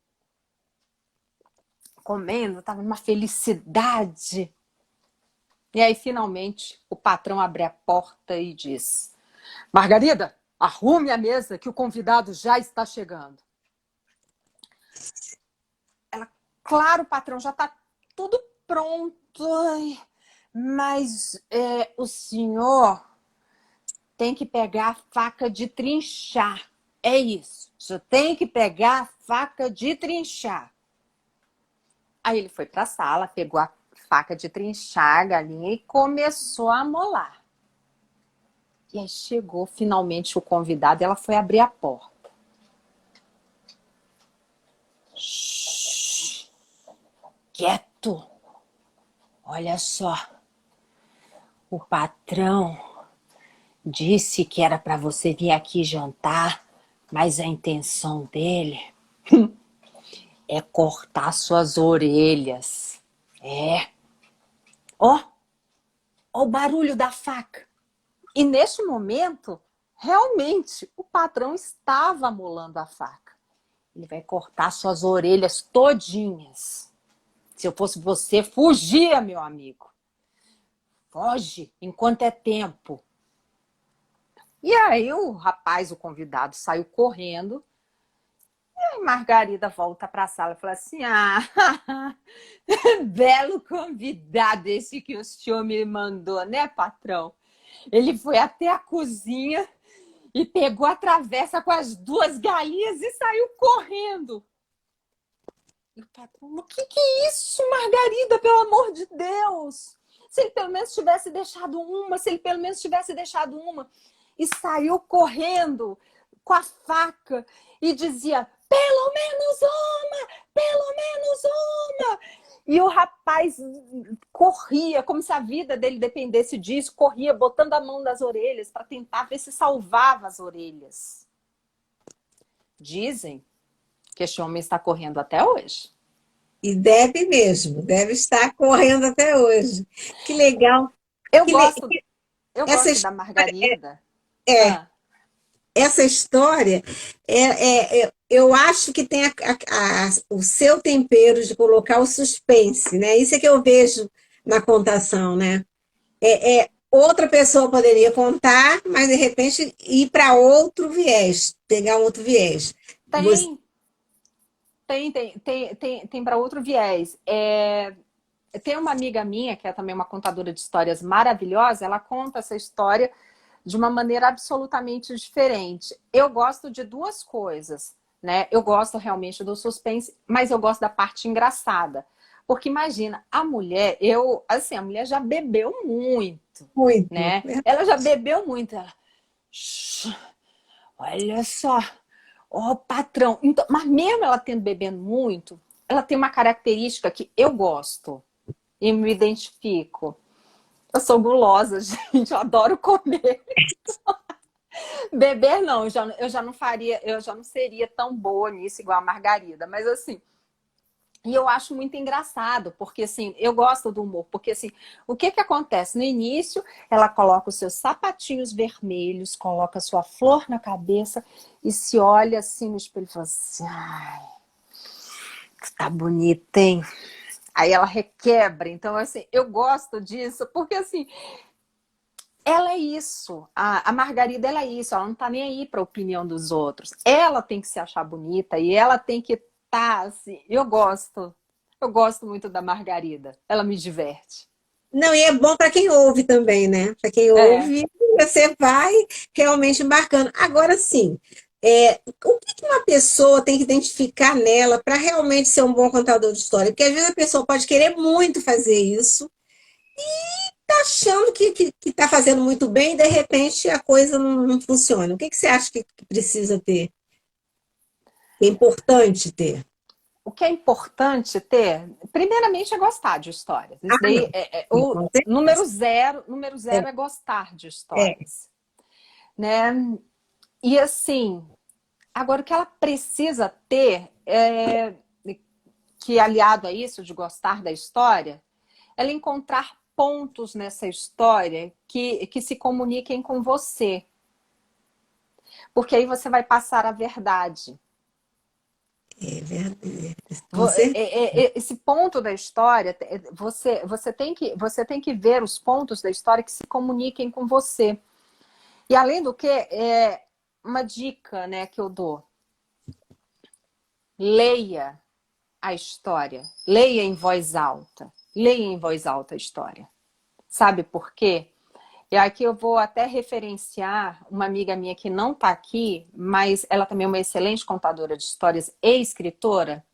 comendo, estava numa felicidade. E aí, finalmente, o patrão abre a porta e diz: Margarida, arrume a mesa que o convidado já está chegando. Ela, claro, patrão, já está tudo pronto. Ai, mas o senhor tem que pegar a faca de trinchar. É isso. Você tem que pegar a faca de trinchar. Aí ele foi para a sala, pegou a faca de trinchar a galinha e começou a amolar. E aí chegou finalmente o convidado e ela foi abrir a porta. Shhh, quieto. Olha só. O patrão disse que era para você vir aqui jantar, mas a intenção dele é cortar suas orelhas. É. Ó, ó o barulho da faca. E neste momento, realmente, o patrão estava amolando a faca. Ele vai cortar suas orelhas todinhas. Se eu fosse você, fugia, meu amigo. Foge enquanto é tempo. E aí o rapaz, o convidado, saiu correndo. E a Margarida volta para a sala e fala assim: belo convidado esse que o senhor me mandou, né, patrão? Ele foi até a cozinha e pegou a travessa com as duas galinhas e saiu correndo. E o patrão: o que é isso, Margarida, pelo amor de Deus? Se ele pelo menos tivesse deixado uma, se ele pelo menos tivesse deixado uma. E saiu correndo com a faca e dizia: pelo menos uma, pelo menos uma. E o rapaz corria, como se a vida dele dependesse disso, corria botando a mão nas orelhas para tentar ver se salvava as orelhas. Dizem que este homem está correndo até hoje. E deve mesmo, deve estar correndo até hoje. Que legal. Eu Que gosto, eu essa gosto da história Margarida. é, essa história eu acho que tem o seu tempero de colocar o suspense, né? Isso é que eu vejo na contação, né? Outra pessoa poderia contar, mas de repente ir para outro viés, pegar um outro viés. Você, Tem, tem para outro viés. Tem uma amiga minha, que é também uma contadora de histórias maravilhosa, ela conta essa história de uma maneira absolutamente diferente. Eu gosto de duas coisas, né? Eu gosto realmente do suspense, mas eu gosto da parte engraçada. Porque imagina, a mulher já bebeu muito, muito. né? Ela já bebeu muito. Ela, olha só, ó, patrão. Então, mas mesmo ela tendo bebendo muito, ela tem uma característica que eu gosto e me identifico. Eu sou gulosa, gente, eu adoro comer. Beber não, eu já não faria, eu já não seria tão boa nisso igual a Margarida, mas assim, e eu acho muito engraçado, porque assim, eu gosto do humor, porque assim, o que que acontece? No início, ela coloca os seus sapatinhos vermelhos, coloca a sua flor na cabeça e se olha assim no espelho e fala assim: ai, tu tá bonita, hein? Aí ela requebra. Então, assim, eu gosto disso, porque assim, ela é isso. A Margarida, ela é isso. Ela não tá nem aí para a opinião dos outros. Ela tem que se achar bonita e ela tem que estar assim. Eu gosto. Eu gosto muito da Margarida. Ela me diverte. Não, e é bom para quem ouve também, né? Para quem É. ouve, você vai realmente embarcando. Agora sim, o que que uma pessoa tem que identificar nela para realmente ser um bom contador de história? Porque às vezes a pessoa pode querer muito fazer isso, tá achando que tá fazendo muito bem e de repente a coisa não funciona. O que que você acha que precisa ter? Que é importante ter? O que é importante ter, primeiramente, é gostar de histórias. Isso Ah, daí não. é Sim, o com certeza. número É, zero é gostar de é. histórias, né? E assim, agora o que ela precisa ter que aliado a isso de gostar da história, ela encontrar pontos nessa história que se comuniquem com você. Porque aí você vai passar a verdade. É verdade. Com certeza. Esse ponto da história, você tem que ver os pontos da história que se comuniquem com você. E além do que, uma dica, né, que eu dou. Leia a história. Leia em voz alta. Leia em voz alta a história. Sabe por quê? E aqui eu vou até referenciar uma amiga minha que não está aqui, mas ela também é uma excelente contadora de histórias e escritora,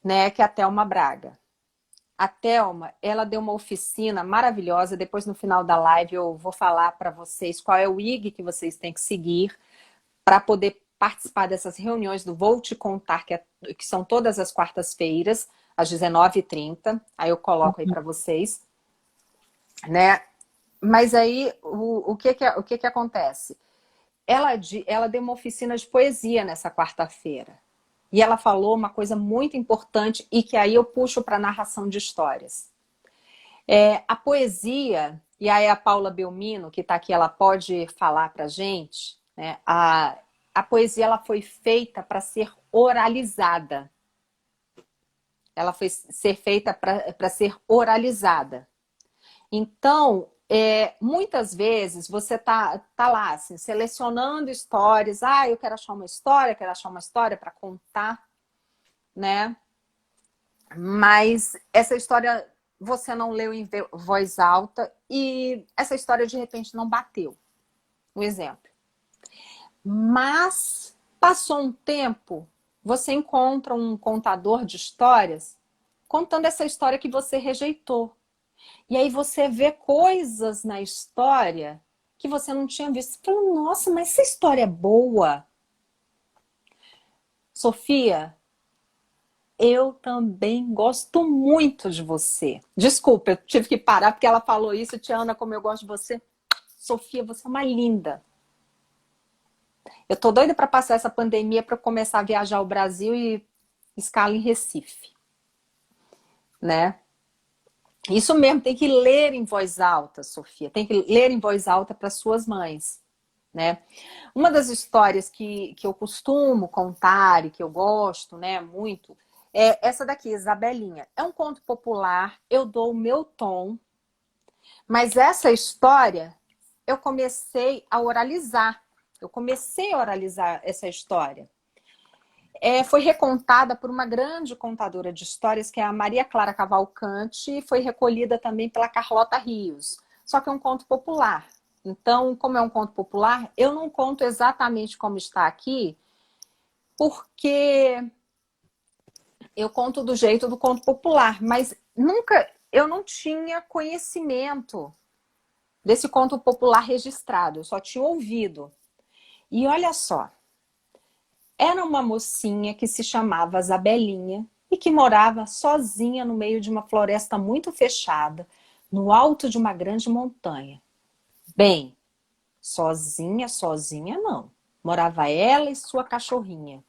né, que é a Thelma Braga. A Thelma, ela deu uma oficina maravilhosa. Depois, no final da live, eu vou falar para vocês qual é o IG que vocês têm que seguir para poder participar dessas reuniões do Vou Te Contar, que são todas as quartas-feiras, às 19h30. Aí eu coloco aí para vocês, né? Mas aí, o que que acontece? Ela deu uma oficina de poesia nessa quarta-feira. E ela falou uma coisa muito importante e que aí eu puxo para a narração de histórias. A poesia, e aí a Paula Belmino, que está aqui, ela pode falar para a gente, né? A poesia ela foi feita para ser oralizada. Ela foi ser feita para ser oralizada. Então, muitas vezes você tá lá, assim, selecionando histórias. Ah, eu quero achar uma história para contar, né? Mas essa história você não leu em voz alta e essa história de repente não bateu. Um exemplo. Mas passou um tempo, você encontra um contador de histórias contando essa história que você rejeitou. E aí você vê coisas na história que você não tinha visto. Você fala, nossa, mas essa história é boa. Sofia, eu também gosto muito de você. Desculpa, eu tive que parar porque ela falou isso. Tiana, como eu gosto de você. Sofia, você é uma linda. Eu tô doida para passar essa pandemia para começar a viajar ao Brasil e escala em Recife, né? Isso mesmo, tem que ler em voz alta, Sofia. Tem que ler em voz alta para suas mães, né? Uma das histórias que eu costumo contar e que eu gosto, né, muito, é essa daqui, Isabelinha. É um conto popular, eu dou o meu tom, mas essa história eu comecei a oralizar. Eu comecei a oralizar essa história. Foi recontada por uma grande contadora de histórias, que é a Maria Clara Cavalcante, e foi recolhida também pela Carlota Rios. Só que é um conto popular. Então, como é um conto popular, eu não conto exatamente como está aqui, porque eu conto do jeito do conto popular, mas eu não tinha conhecimento desse conto popular registrado, eu só tinha ouvido. E olha só, era uma mocinha que se chamava Isabelinha e que morava sozinha no meio de uma floresta muito fechada, no alto de uma grande montanha. Bem, sozinha, sozinha não. Morava ela e sua cachorrinha.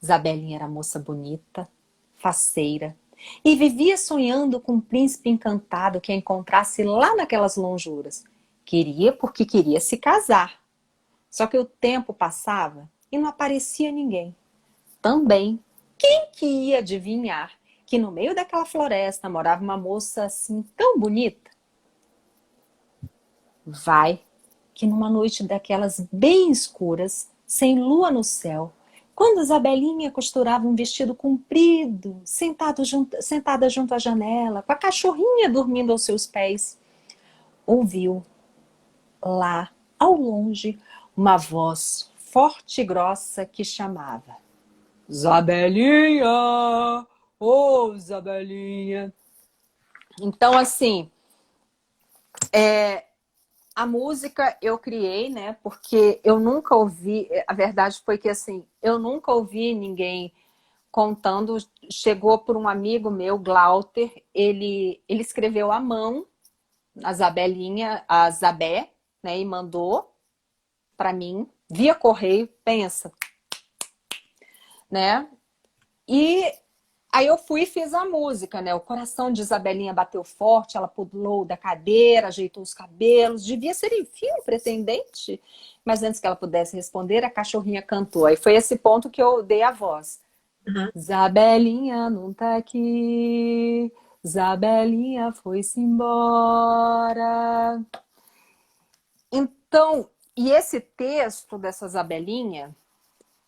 Isabelinha era moça bonita, faceira, e vivia sonhando com um príncipe encantado que a encontrasse lá naquelas lonjuras. Queria porque queria se casar. Só que o tempo passava e não aparecia ninguém. Também, quem que ia adivinhar que no meio daquela floresta morava uma moça assim tão bonita? Vai que numa noite daquelas bem escuras, sem lua no céu, quando Isabelinha costurava um vestido comprido, sentada junto à janela, com a cachorrinha dormindo aos seus pés, ouviu lá, ao longe, uma voz forte e grossa que chamava: Isabelinha! Ô, Isabelinha! Então, assim, a música eu criei, né? Porque eu nunca ouvi. A verdade foi que, assim, eu nunca ouvi ninguém contando. Chegou por um amigo meu, Glauter, ele escreveu à mão a Isabelinha, a Zabé, né? E mandou para mim, via correio, pensa, né? E Aí eu fui e fiz a música, né? O coração de Isabelinha bateu forte, ela pulou da cadeira, ajeitou os cabelos, devia ser, enfim, um pretendente. Mas antes que ela pudesse responder, a cachorrinha cantou. Aí foi esse ponto que eu dei a voz. Aham. Isabelinha não tá aqui, Isabelinha foi-se embora. Então, e esse texto dessa Isabelinha,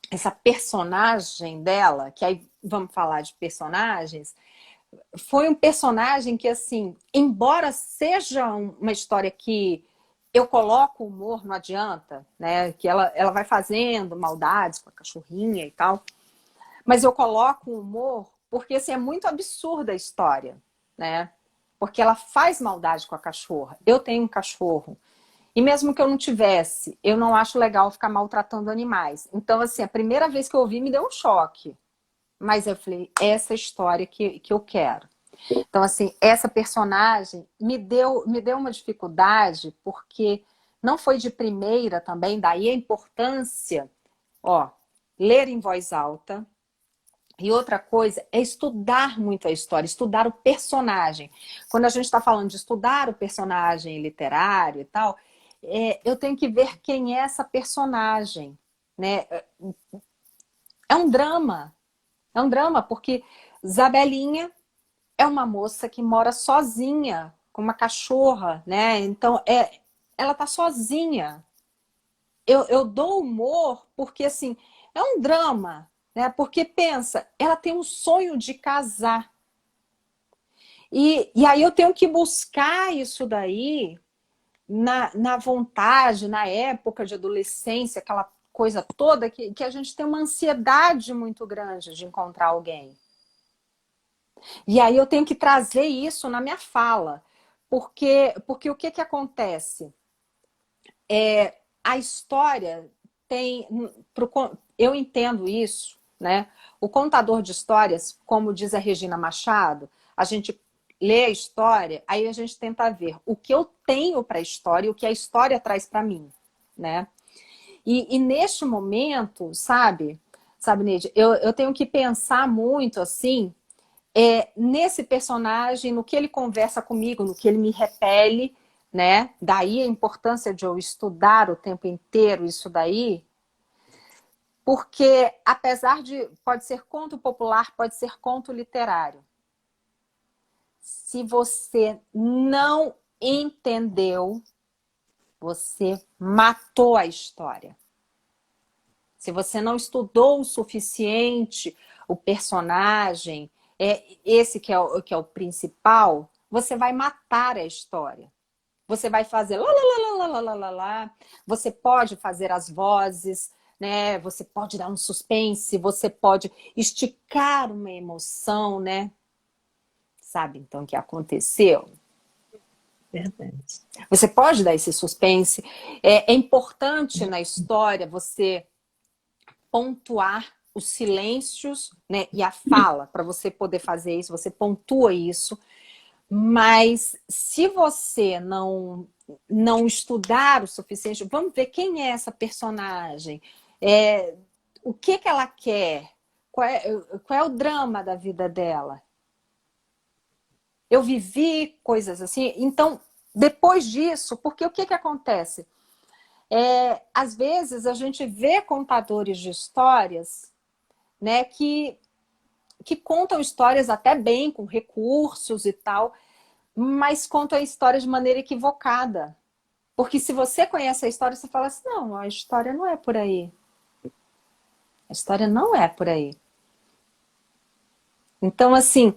essa personagem dela, que aí vamos falar de personagens, foi um personagem que, assim, embora seja uma história que eu coloco o humor, não adianta, né? Que ela vai fazendo maldades com a cachorrinha e tal, mas eu coloco o humor porque, assim, é muito absurda a história, né? Porque ela faz maldade com a cachorra. Eu tenho um cachorro. E mesmo que eu não tivesse, eu não acho legal ficar maltratando animais. Então, assim, a primeira vez que eu ouvi me deu um choque. Mas eu falei, essa é a história que eu quero. Então, assim, essa personagem me deu uma dificuldade, porque não foi de primeira também, daí a importância, ó, ler em voz alta. E outra coisa é estudar muito a história, estudar o personagem. Quando a gente está falando de estudar o personagem literário e tal, eu tenho que ver quem é essa personagem, né? É um drama, é um drama, porque Zabelinha é uma moça que mora sozinha com uma cachorra, né? Então, ela tá sozinha. Eu dou humor porque, assim, é um drama, né? Porque, pensa, ela tem um sonho de casar. E aí eu tenho que buscar isso daí na vontade, na época de adolescência, aquela coisa toda que a gente tem uma ansiedade muito grande de encontrar alguém. E aí eu tenho que trazer isso na minha fala. Porque o que acontece? A história tem. Eu entendo isso, né? O contador de histórias, como diz a Regina Machado, a gente lê a história, aí a gente tenta ver o que eu tenho para a história e o que a história traz para mim, né? E neste momento, sabe, Neide, eu tenho que pensar muito assim, nesse personagem, no que ele conversa comigo, no que ele me repele, né? Daí a importância de eu estudar o tempo inteiro isso daí, porque apesar de pode ser conto popular, pode ser conto literário. Se você não entendeu, você matou a história. Se você não estudou o suficiente o personagem, esse que é o principal, você vai matar a história. Você vai fazer lá, lá, lá, lá, lá, lá, lá, lá. Você pode fazer as vozes, né? Você pode dar um suspense, você pode esticar uma emoção, né? Sabe, então, o que aconteceu? Verdade. Você pode dar esse suspense. É importante na história você pontuar os silêncios, né, e a fala, para você poder fazer isso, você pontua isso. Mas se você não estudar o suficiente, vamos ver quem é essa personagem, o que ela quer, qual é o drama da vida dela. Eu vivi coisas assim, então depois disso, porque o que acontece? Às vezes a gente vê contadores de histórias, né, que contam histórias até bem, com recursos e tal, mas contam a história de maneira equivocada. Porque se você conhece a história, você fala assim, não, a história não é por aí. A história não é por aí. Então, assim,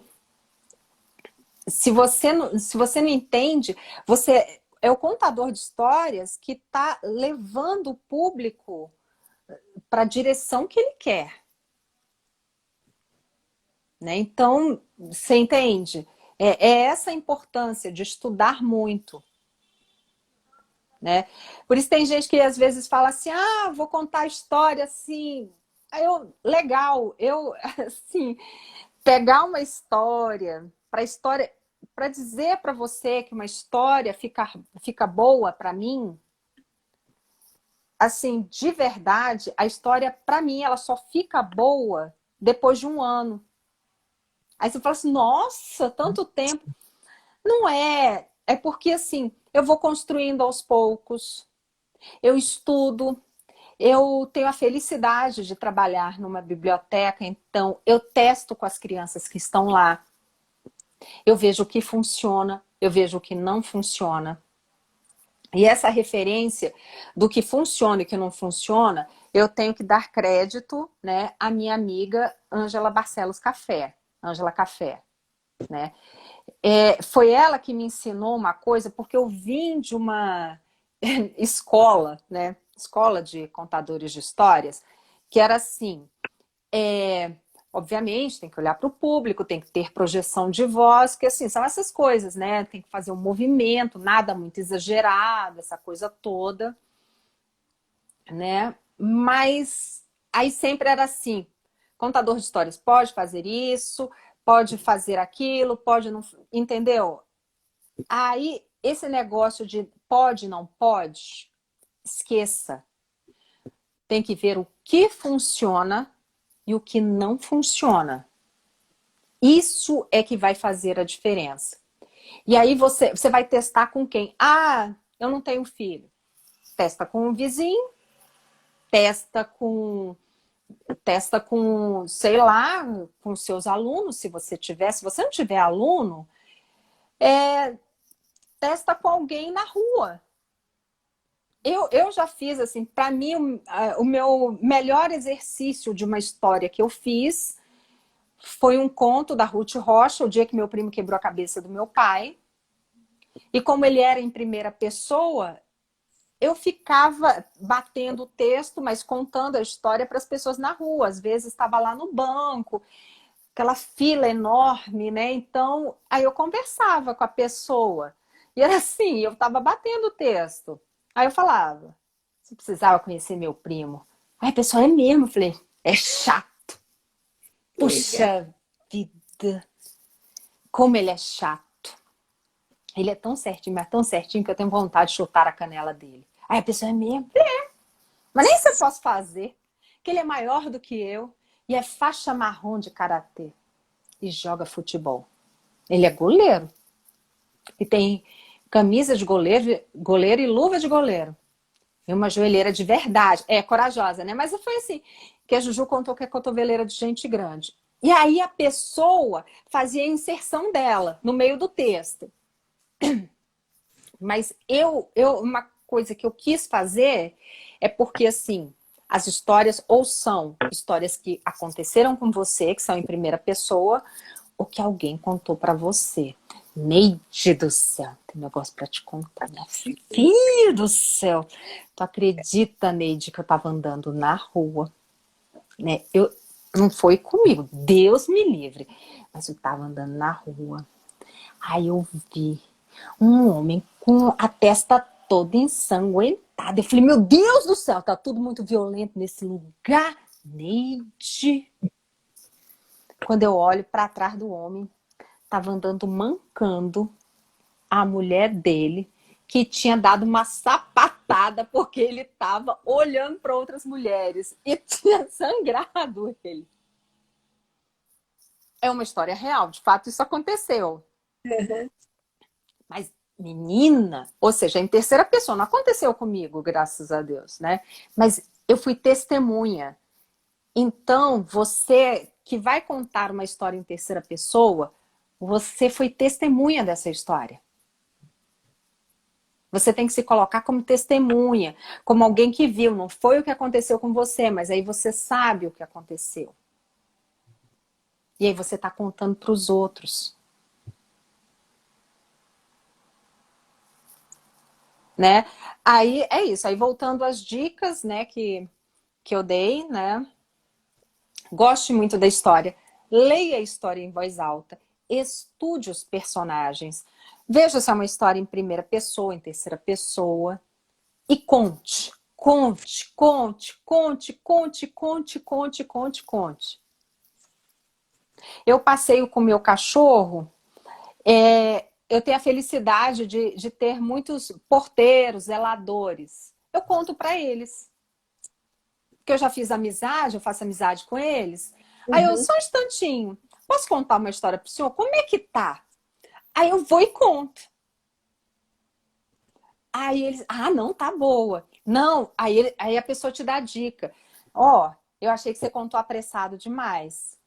se você não entende, você é o contador de histórias que está levando o público para a direção que ele quer. Né? Então, você entende? É essa a importância de estudar muito. Né? Por isso tem gente que às vezes fala assim, vou contar a história assim. Aí legal, assim, pegar uma história, para dizer para você que uma história fica boa para mim, assim, de verdade, a história para mim ela só fica boa depois de um ano. Aí você fala assim, nossa, tanto tempo. Não é. É porque, assim, eu vou construindo aos poucos, eu estudo, eu tenho a felicidade de trabalhar numa biblioteca, então eu testo com as crianças que estão lá, eu vejo o que funciona, eu vejo o que não funciona. E essa referência do que funciona e que não funciona, eu tenho que dar crédito, né, à minha amiga Ângela Barcelos Café, Ângela Café, né? Foi ela que me ensinou uma coisa, porque eu vim de uma escola, né? Escola de contadores de histórias, que era assim, obviamente, tem que olhar para o público, tem que ter projeção de voz, que assim, são essas coisas, né? Tem que fazer um movimento, nada muito exagerado, essa coisa toda, né? Mas aí sempre era assim, contador de histórias pode fazer isso, pode fazer aquilo, pode não, entendeu? Aí esse negócio de pode, não pode, esqueça. Tem que ver o que funciona e o que não funciona. Isso é que vai fazer a diferença. E aí você vai testar com quem? Ah, eu não tenho filho. Testa com o vizinho, testa com, sei lá, com seus alunos, se você tiver. Se você não tiver aluno, testa com alguém na rua. Eu já fiz, assim, para mim, o meu melhor exercício de uma história que eu fiz foi um conto da Ruth Rocha, o dia que meu primo quebrou a cabeça do meu pai. E como ele era em primeira pessoa, eu ficava batendo o texto, mas contando a história para as pessoas na rua. Às vezes estava lá no banco, aquela fila enorme, né? Então, aí eu conversava com a pessoa. E era assim, eu estava batendo o texto. Aí eu falava, você precisava conhecer meu primo. Aí a pessoa, é mesmo? Eu falei, é chato. Puxa vida, como ele é chato. Ele é tão certinho, mas tão certinho que eu tenho vontade de chutar a canela dele. Aí a pessoa, é mesmo? Mas nem isso eu posso fazer. Que ele é maior do que eu e é faixa marrom de karatê e joga futebol. Ele é goleiro. E tem camisa de goleiro e luva de goleiro. E uma joelheira de verdade. É corajosa, né? Mas foi assim, que a Juju contou que é cotoveleira de gente grande. E aí a pessoa fazia a inserção dela no meio do texto. Mas uma coisa que eu quis fazer é porque, assim, as histórias ou são histórias que aconteceram com você, que são em primeira pessoa, ou que alguém contou para você. Neide do céu, tem um negócio para te contar, minha filha do céu. Tu acredita, Neide, que eu tava andando na rua, né? Não foi comigo, Deus me livre. Mas eu tava andando na rua. Aí eu vi um homem com a testa toda ensanguentada. Eu falei, meu Deus do céu, tá tudo muito violento nesse lugar. Neide. Quando eu olho para trás do homem, tava andando mancando a mulher dele, que tinha dado uma sapatada porque ele tava olhando para outras mulheres e tinha sangrado ele. É uma história real, de fato isso aconteceu. Mas, menina, ou seja, em terceira pessoa, não aconteceu comigo, graças a Deus, né? Mas eu fui testemunha. Então, você que vai contar uma história em terceira pessoa, você foi testemunha dessa história. Você tem que se colocar como testemunha, como alguém que viu. Não foi o que aconteceu com você, mas aí você sabe o que aconteceu. E aí você está contando para os outros. Né? Aí é isso. Aí voltando às dicas, né, que eu dei, né? Goste muito da história. Leia a história em voz alta. Estude os personagens. Veja se é uma história em primeira pessoa, em terceira pessoa. E conte. Conte, conte, conte, conte, conte, conte, conte, conte. Eu passeio com o meu cachorro, eu tenho a felicidade de ter muitos porteiros, zeladores. Eu conto para eles. Porque eu já fiz amizade, eu faço amizade com eles. Aí eu, só um instantinho. posso contar uma história para o senhor? Como é que tá? Aí eu vou e conto. Aí eles, não, tá boa. Não, aí a pessoa te dá a dica. Ó, eu achei que você contou apressado demais.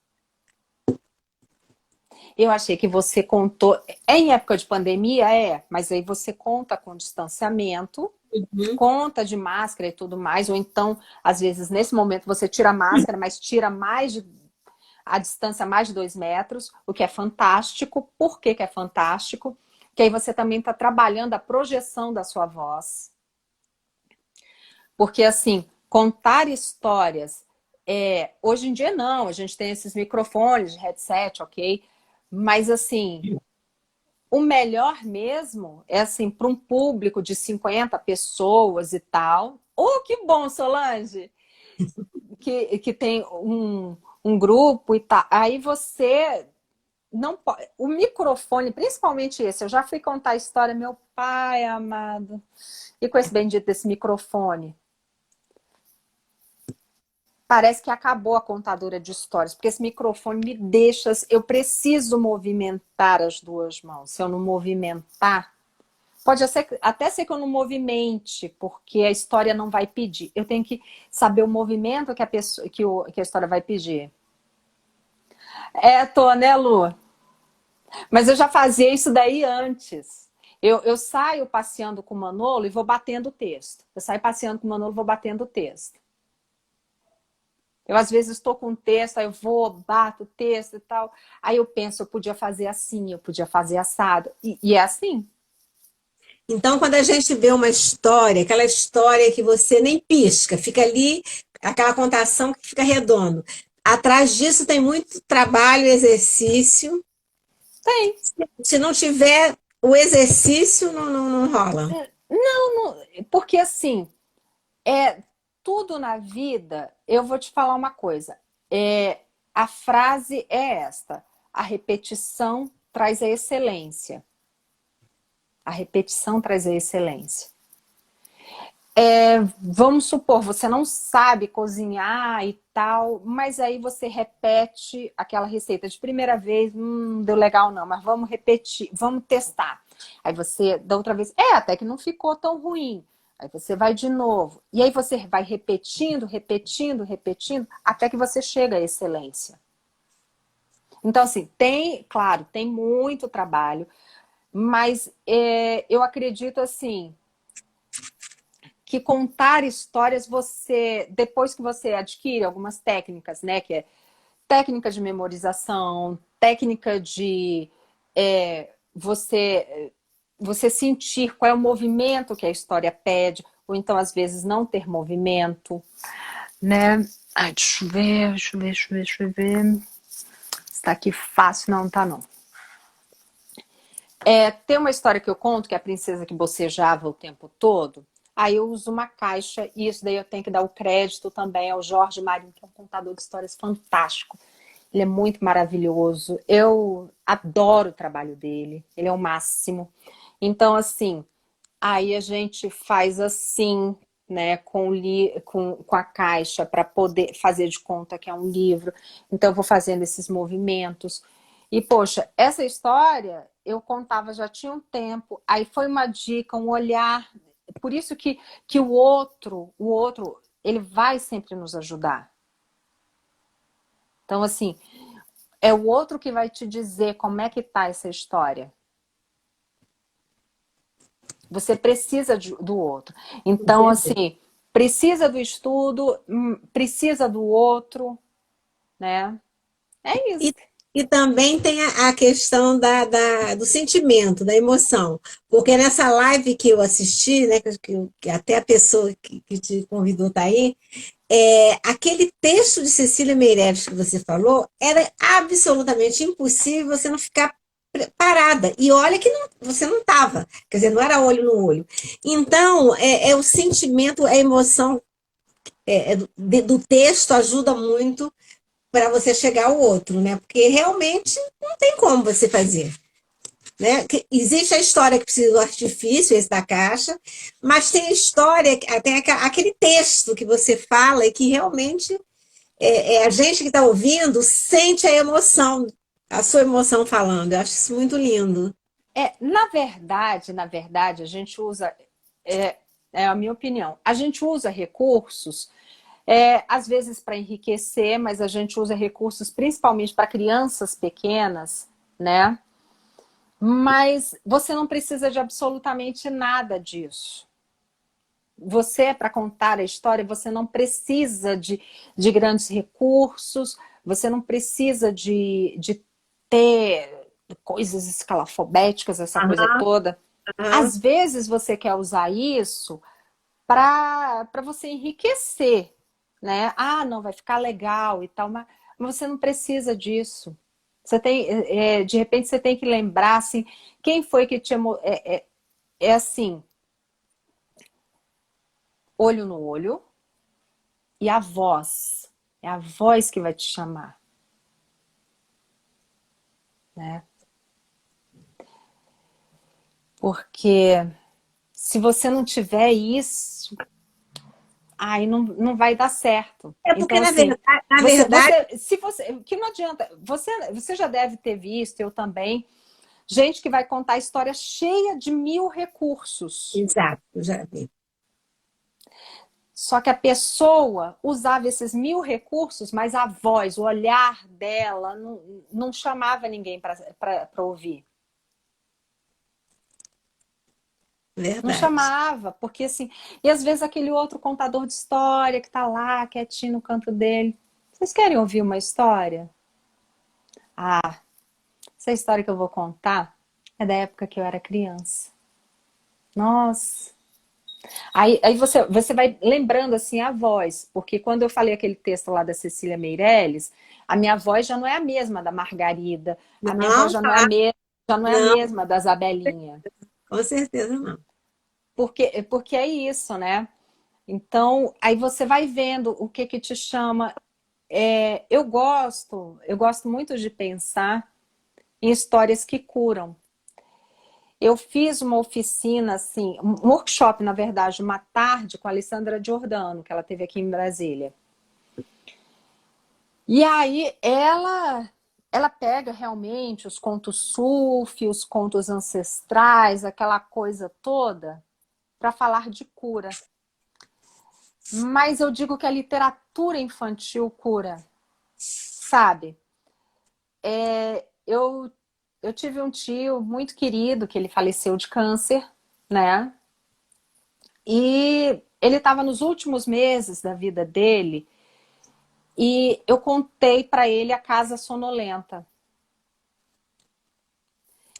Eu achei que você contou. É em época de pandemia? É, mas aí você conta com distanciamento, Uhum. conta de máscara e tudo mais, ou então, às vezes, nesse momento, você tira a máscara, mas tira a distância mais de 2 metros, o que é fantástico. Por que que é fantástico? Que aí você também está trabalhando a projeção da sua voz. Porque, assim, contar histórias, hoje em dia não, a gente tem esses microfones de headset, ok? Mas, assim, o melhor mesmo é, assim, para um público de 50 pessoas e tal. Oh, que bom, Solange! Que tem um grupo e tal. Aí você não pode. O microfone, principalmente esse, eu já fui contar a história, meu pai amado. E com esse bendito desse microfone? Parece que acabou a contadora de histórias, porque esse microfone me deixa. Eu preciso movimentar as duas mãos. Se eu não movimentar, pode até ser que eu não movimente, porque a história não vai pedir. Eu tenho que saber o movimento que que a história vai pedir. Tô, né, Lu? Mas eu já fazia isso daí antes. Eu saio passeando com o Manolo e vou batendo o texto. Eu saio passeando com o Manolo e vou batendo o texto. Eu, às vezes, estou com um texto, aí eu vou, bato o texto e tal. Aí eu penso, eu podia fazer assim, eu podia fazer assado. E é assim. Então, quando a gente vê uma história, aquela história que você nem pisca, fica ali, aquela contação que fica redondo. Atrás disso tem muito trabalho, exercício. Tem. Se não tiver o exercício, não rola. Não, porque assim, tudo na vida, eu vou te falar uma coisa. A frase é esta: a repetição traz a excelência. A repetição traz a excelência. Vamos supor, você não sabe cozinhar e tal, mas aí você repete aquela receita de primeira vez, deu legal não, mas vamos repetir, vamos testar. Aí você, da outra vez, até que não ficou tão ruim. Aí você vai de novo. E aí você vai repetindo, repetindo, repetindo, até que você chega à excelência. Então, assim, claro, tem muito trabalho, mas eu acredito, assim, que contar histórias, depois que você adquire algumas técnicas, né? Que é técnica de memorização, técnica de você sentir qual é o movimento que a história pede, ou então, às vezes, não ter movimento, né? Ai, deixa eu ver, deixa eu ver, deixa eu ver, deixa eu ver. Está aqui fácil, não tá não. Tem uma história que eu conto, que é a princesa que bocejava o tempo todo. Aí eu uso uma caixa, e isso daí eu tenho que dar o crédito também ao Jorge Marinho, que é um contador de histórias fantástico. Ele é muito maravilhoso. Eu adoro o trabalho dele. Ele é o máximo. Então, assim, aí a gente faz assim, né, com a caixa, para poder fazer de conta que é um livro. Então, eu vou fazendo esses movimentos. E, poxa, essa história eu contava já tinha um tempo. Aí foi uma dica, um olhar. Por isso que o outro, ele vai sempre nos ajudar. Então, assim, é o outro que vai te dizer como é que tá essa história. Você precisa do outro. Então, assim, precisa do estudo, precisa do outro, né? É isso. E também tem a questão do sentimento, da emoção. Porque nessa live que eu assisti, né, que até a pessoa que te convidou está aí, aquele texto de Cecília Meirelles que você falou, era absolutamente impossível você não ficar parada. E olha que você não estava, quer dizer, não era olho no olho. Então, o sentimento, a emoção do texto ajuda muito para você chegar ao outro, né? Porque realmente não tem como você fazer. Né? Existe a história que precisa do artifício, esse da caixa, mas tem a história, tem aquele texto que você fala e que realmente a gente que está ouvindo sente a emoção A sua emoção falando. Eu acho isso muito lindo. Na verdade, a gente usa, é, é a minha opinião, a gente usa recursos, às vezes para enriquecer, mas a gente usa recursos principalmente para crianças pequenas, né? Mas você não precisa de absolutamente nada disso. Você, para contar a história, você não precisa de grandes recursos, você não precisa de ter coisas escalafobéticas, essa coisa Aham, toda. aham. Às vezes você quer usar isso para você enriquecer, né? Ah, não, vai ficar legal e tal, mas você não precisa disso. Você tem, de repente você tem que lembrar assim, quem foi que te é assim, olho no olho e a voz. É a voz que vai te chamar, né? Porque se você não tiver isso, aí não vai dar certo. É porque, Então, assim, na verdade, se você, que não adianta, você já deve ter visto, eu também, gente que vai contar história cheia de 1000 recursos. exato, já vi. Só que a pessoa usava esses 1000 recursos, mas a voz, o olhar dela não chamava ninguém para ouvir. Não Verdade. chamava, porque assim. E às vezes aquele outro contador de história que tá lá, quietinho no canto dele. Vocês querem ouvir uma história? Ah, essa história que eu vou contar é da época que eu era criança. Nossa. Aí você vai lembrando assim a voz, porque quando eu falei aquele texto lá da Cecília Meirelles, a minha voz já não é a mesma da Margarida, a minha voz Não, claro, já não é a não, mesma da Zabelinha. com certeza não. Porque é isso, né? Então, aí você vai vendo o que que te chama. Eu gosto muito de pensar em histórias que curam. Eu fiz uma oficina, assim, um workshop, na verdade, uma tarde com a Alessandra Giordano, que ela teve aqui em Brasília. E aí ela pega realmente os contos sufi, os contos ancestrais, aquela coisa toda, para falar de cura. Mas eu digo que a literatura infantil cura, sabe? Eu tive um tio muito querido que ele faleceu de câncer, né? E ele estava nos últimos meses da vida dele e eu contei para ele a Casa Sonolenta.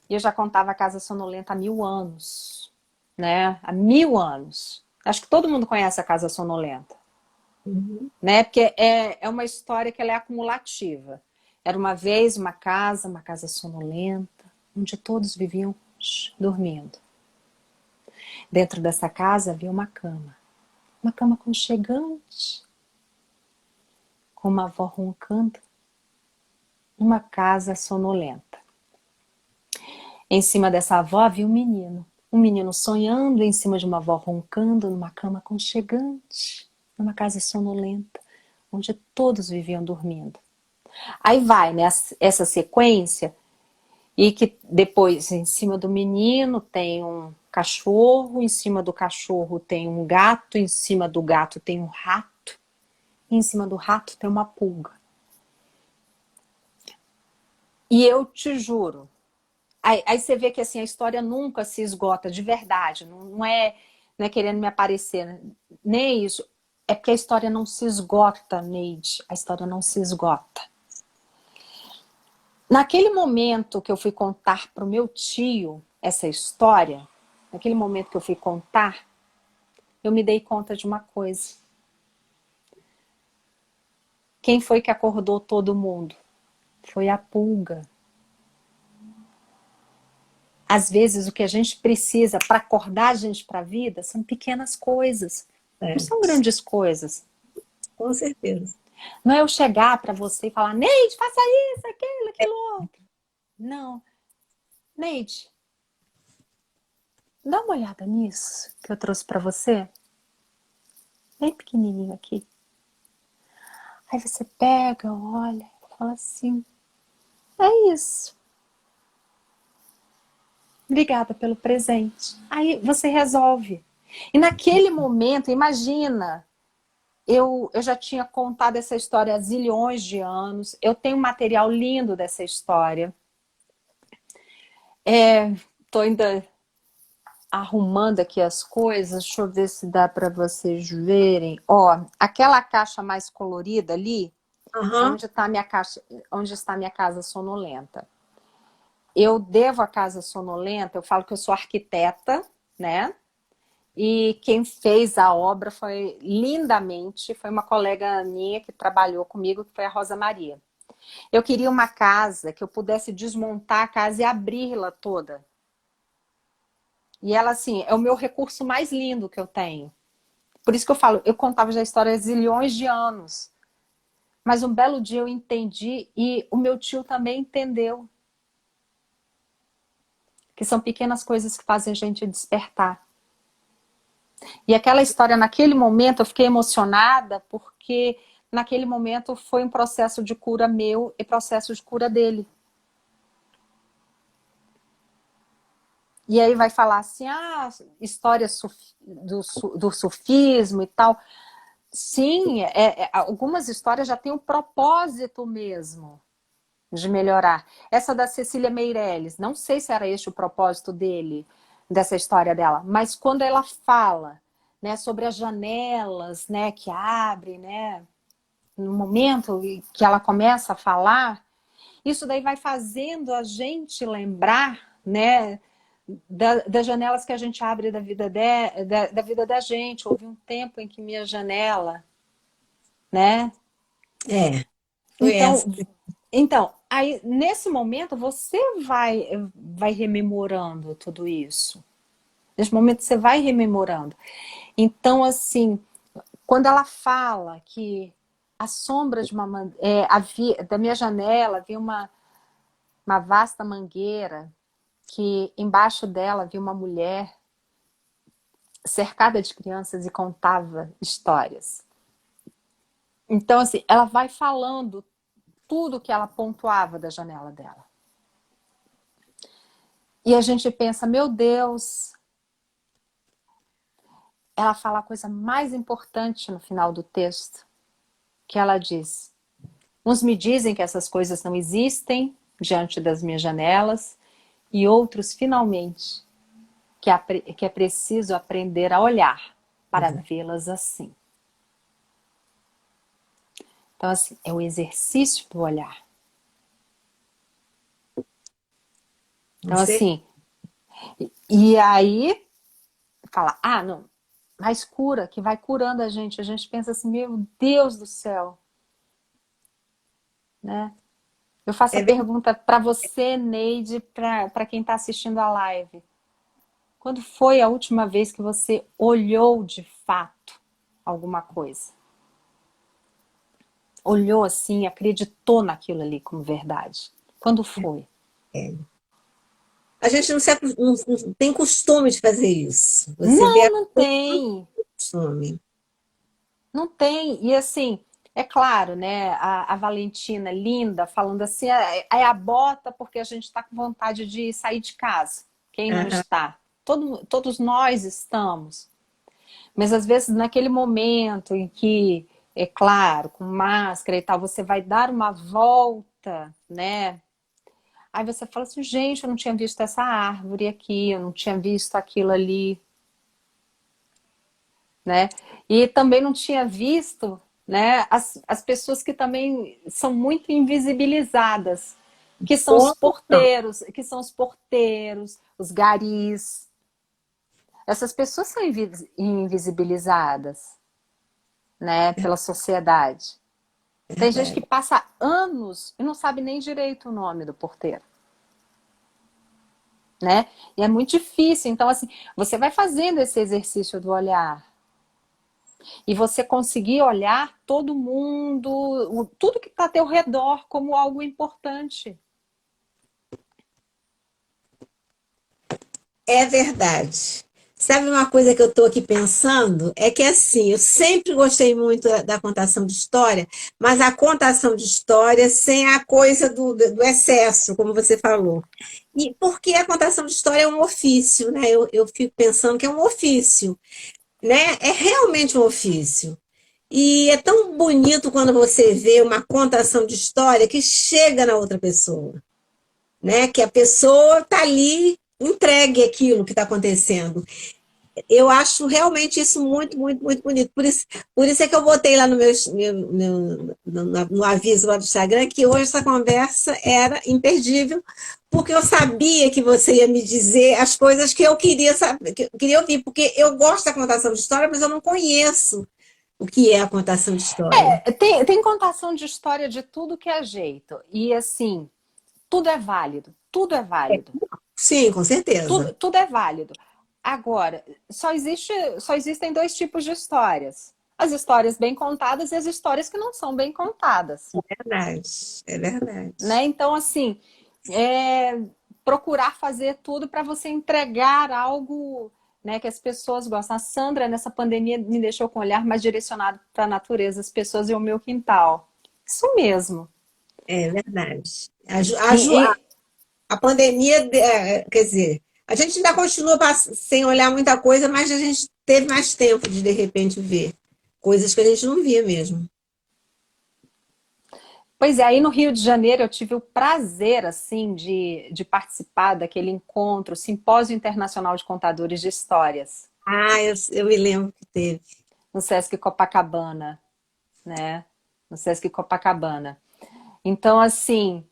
E eu já contava a Casa Sonolenta há 1000 anos, né? Há 1000 anos. Acho que todo mundo conhece a Casa Sonolenta, Uhum. né? Porque é uma história que ela é acumulativa. Era uma vez uma casa sonolenta, onde todos viviam dormindo. Dentro dessa casa havia uma cama aconchegante, com uma avó roncando, uma casa sonolenta. Em cima dessa avó havia um menino sonhando em cima de uma avó roncando, numa cama aconchegante, numa casa sonolenta, onde todos viviam dormindo. Aí vai, né, essa sequência, e que depois, em cima do menino, tem um cachorro, em cima do cachorro tem um gato, em cima do gato tem um rato, e em cima do rato tem uma pulga. E eu te juro, aí você vê que assim, a história nunca se esgota de verdade, não é querendo me aparecer, né? Nem isso. É porque a história não se esgota, Neide. A história não se esgota. Naquele momento que eu fui contar para o meu tio essa história, naquele momento que eu fui contar, eu me dei conta de uma coisa. Quem foi que acordou todo mundo? Foi a pulga. Às vezes o que a gente precisa para acordar a gente para a vida são pequenas coisas. Não É, são grandes coisas. com certeza. Não é eu chegar para você e falar, Neide, faça isso, aquilo, aquilo outro. Não. Neide, dá uma olhada nisso que eu trouxe para você. Bem pequenininho aqui. Aí você pega, olha, fala assim, É isso. Obrigada pelo presente. Aí você resolve. E naquele momento, imagina, eu já tinha contado essa história há zilhões de anos, eu tenho um material lindo dessa história. Tô ainda arrumando aqui as coisas, deixa eu ver se dá para vocês verem. Ó, aquela caixa mais colorida ali, é Aham. onde está minha caixa, onde está minha casa sonolenta. Eu devo a casa sonolenta, eu falo que eu sou arquiteta, né? E quem fez a obra foi lindamente, foi uma colega minha que trabalhou comigo, que foi a Rosa Maria. Eu queria uma casa que eu pudesse desmontar a casa e abri-la toda. E ela, assim, é o meu recurso mais lindo que eu tenho. Por isso que eu falo, eu contava já a história há zilhões de anos. Mas um belo dia eu entendi e o meu tio também entendeu. Que são pequenas coisas que fazem a gente despertar. E aquela história, naquele momento, eu fiquei emocionada porque naquele momento foi um processo de cura meu e processo de cura dele. E aí vai falar assim, história do sufismo e tal. Sim, algumas histórias já têm um propósito mesmo de melhorar. Essa da Cecília Meirelles, não sei se era este o propósito dele, dessa história dela, mas quando ela fala, né, sobre as janelas, né, que abrem, né, no momento que ela começa a falar, isso daí vai fazendo a gente lembrar, né, das janelas que a gente abre da vida, da vida da gente. Houve um tempo em que minha janela, né? É, foi essa. Então, aí nesse momento você vai rememorando tudo isso. Nesse momento você vai rememorando. Então, assim, quando ela fala que a sombra de da minha janela havia uma vasta mangueira, que embaixo dela havia uma mulher cercada de crianças e contava histórias. Então, assim, ela vai falando tudo que ela pontuava da janela dela. E a gente pensa, meu Deus, ela fala a coisa mais importante no final do texto, que ela diz: uns me dizem que essas coisas não existem diante das minhas janelas, e outros, finalmente, que é preciso aprender a olhar para vê-las assim. Então, assim, é o exercício do olhar. Então, Você assim, e aí fala, não, mas cura, que vai curando a gente. A gente pensa assim, meu Deus do céu, né? Eu faço a é, pergunta para você, Neide, para quem está assistindo a live. Quando foi a última vez que você olhou de fato alguma coisa? Olhou assim, acreditou naquilo ali como verdade? Quando foi? é. A gente não tem costume de fazer isso. Você vê Não, a não tem. costume. Não tem. E assim, é claro, né? A Valentina linda falando assim, é a bota porque a gente está com vontade de sair de casa. Quem não Aham. está? Todos nós estamos. Mas às vezes naquele momento em que, é claro, com máscara e tal, você vai dar uma volta, né? Aí você fala assim, gente, eu não tinha visto essa árvore aqui, eu não tinha visto aquilo ali, né? E também não tinha visto, né, as pessoas que também são muito invisibilizadas, Como não? que são os porteiros, os garis. Essas pessoas são invisibilizadas, né, pela sociedade. É Tem gente que verdade. passa anos e não sabe nem direito o nome do porteiro, né? E é muito difícil. Então, assim, você vai fazendo esse exercício do olhar. E você conseguir olhar todo mundo, tudo que está ao teu redor como algo importante. É verdade. Sabe uma coisa que eu estou aqui pensando? É que assim, eu sempre gostei muito da contação de história, mas a contação de história sem a coisa do excesso, como você falou. E porque a contação de história é um ofício, né? Eu fico pensando que é um ofício, né? É realmente um ofício. E é tão bonito quando você vê uma contação de história que chega na outra pessoa, né? Que a pessoa está ali entregue aquilo que está acontecendo. Eu acho realmente isso muito, muito, muito bonito. Por isso é que eu botei lá no aviso lá do Instagram que hoje essa conversa era imperdível, porque eu sabia que você ia me dizer as coisas que eu queria saber, que eu queria ouvir, porque eu gosto da contação de história, mas eu não conheço o que é a contação de história. Tem contação de história de tudo que é jeito. E assim, tudo é válido. Tudo é válido. Sim, com certeza. Tudo é válido. Agora, só existem dois tipos de histórias. As histórias bem contadas e as histórias que não são bem contadas. É verdade, é Né? verdade. Então, assim, é, procurar fazer tudo para você entregar algo, né, que as pessoas gostam. A Sandra, nessa pandemia, me deixou com o olhar mais direcionado para a natureza, as pessoas e o meu quintal. Isso mesmo. É verdade. E, e, A pandemia, quer dizer, a gente ainda continua sem olhar muita coisa, mas a gente teve mais tempo de repente ver coisas que a gente não via mesmo. Pois é, aí no Rio de Janeiro eu tive o prazer, assim, de participar daquele encontro, Simpósio Internacional de Contadores de Histórias, Ah, eu me lembro que teve. no Sesc Copacabana, né? No Sesc Copacabana. Então, assim,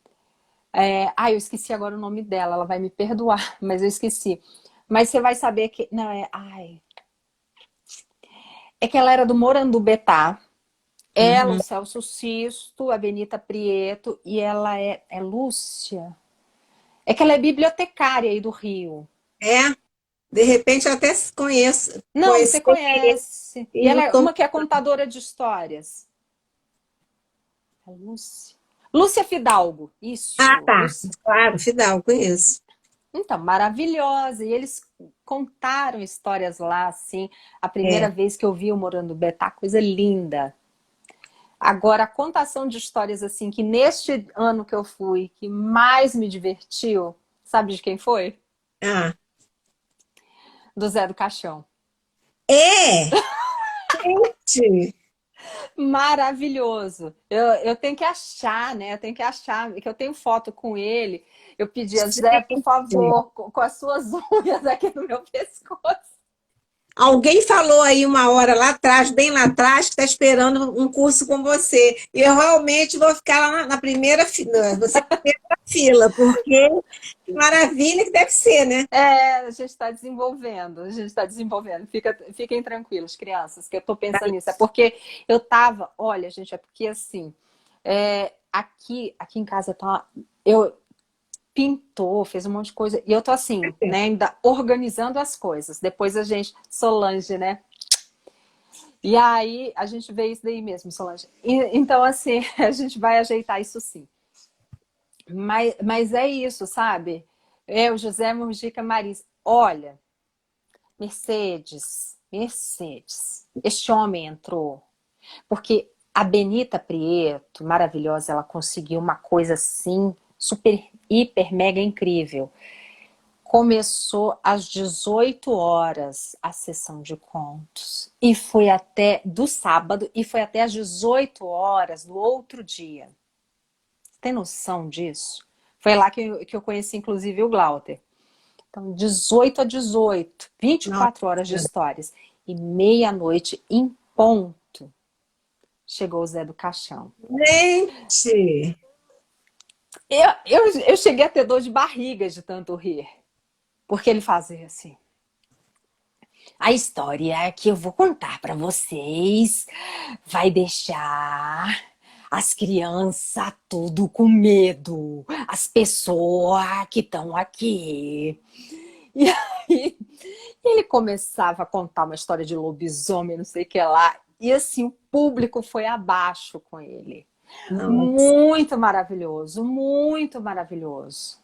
eu esqueci agora o nome dela, ela vai me perdoar, mas eu esqueci. Mas você vai saber que, não, é que ela era do Morandubetá, ela, o Uhum. Celso Sisto, a Benita Prieto, e ela é Lúcia. É que ela é bibliotecária aí do Rio. É, de repente eu até Não, você conheci conhece. E e ela não é tô... uma que é contadora de histórias. É Lúcia. Lúcia Fidalgo. Ah, Isso, tá. Lúcia. Claro, Fidal, conheço. Então, maravilhosa. E eles contaram histórias lá, assim. A É. primeira vez que eu vi o Morando Betá, coisa linda. Agora, a contação de histórias, assim, que neste ano que eu fui, que mais me divertiu, sabe de quem foi? Ah. Do Zé do Caixão. É, gente. Maravilhoso. Eu tenho que achar, né? Eu tenho que achar, que eu tenho foto com ele. Eu pedi a Zé, por Gente. favor, com as suas unhas aqui no meu pescoço. Alguém falou aí uma hora lá atrás, bem lá atrás, que está esperando um curso com você. E eu realmente vou ficar lá na primeira fila, você é a primeira da fila, porque que maravilha que deve ser, né? A gente está desenvolvendo, a gente está desenvolvendo. Fiquem tranquilos, crianças, que eu estou pensando nisso. É porque eu tava, olha, gente, é porque assim, aqui em casa tá, eu pintou, fez um monte de coisa, e eu tô assim, né, ainda organizando as coisas. Depois a gente, Solange, né? E aí a gente vê isso daí mesmo, Solange. Então, assim, a gente vai ajeitar isso sim. Mas é isso, sabe? O José Mujica Marins. Olha, Mercedes, este homem entrou. Porque a Benita Prieto, maravilhosa, ela conseguiu uma coisa assim, super, hiper, mega incrível. Começou às 18 horas a sessão de contos. E foi até do sábado e foi até às 18 horas do outro dia. Tem noção disso? Foi lá que eu conheci, inclusive, o Glauter. Então, 18 a 18, Nossa, 24 horas de histórias. E meia-noite, em ponto, chegou o Zé do Caixão. gente! Eu cheguei a ter dor de barriga de tanto rir. Porque ele fazia assim. A história que eu vou contar para vocês vai deixar as crianças tudo com medo, as pessoas que estão aqui. E aí ele começava a contar uma história de lobisomem, não sei o que lá, e assim o público foi abaixo com ele. Nossa, Muito maravilhoso, muito maravilhoso.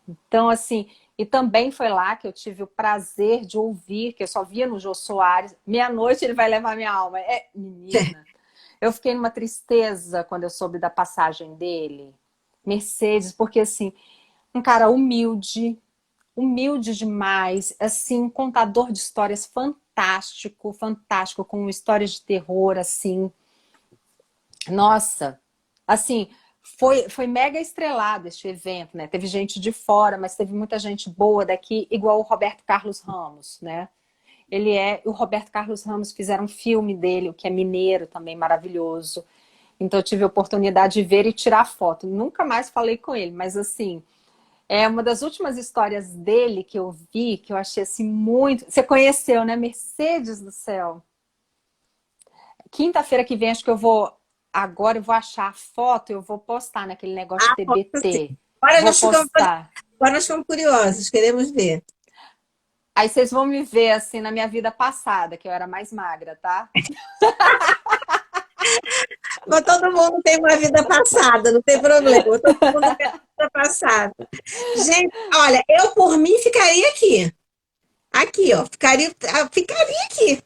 Então, assim, e também foi lá que eu tive o prazer de ouvir, que eu só via no Jô Soares, meia-noite ele vai levar minha alma. Menina, eu fiquei numa tristeza quando eu soube da passagem dele, Mercedes, porque assim, um cara humilde, humilde demais, assim, um contador de histórias fantástico, fantástico, com histórias de terror, assim. Nossa, assim, foi mega estrelado este evento, né? Teve gente de fora, mas teve muita gente boa daqui, igual o Roberto Carlos Ramos, né? O Roberto Carlos Ramos fizeram um filme dele, o que é mineiro também, maravilhoso. Então eu tive a oportunidade de ver e tirar foto. Nunca mais falei com ele, mas assim, é uma das últimas histórias dele que eu vi, que eu achei assim muito. Você conheceu, né? Mercedes do céu. Quinta-feira que vem, acho que eu vou. Agora eu vou achar a foto, eu vou postar naquele negócio Ah, pode ser. TBT. Agora Vou nós ficamos, postar. agora nós ficamos curiosos, queremos ver. Aí vocês vão me ver assim na minha vida passada, que eu era mais magra, tá? Mas todo mundo tem uma vida passada, não tem problema. Todo mundo tem uma vida passada. Gente, olha, eu por mim ficaria aqui. Aqui, ó. Ficaria aqui.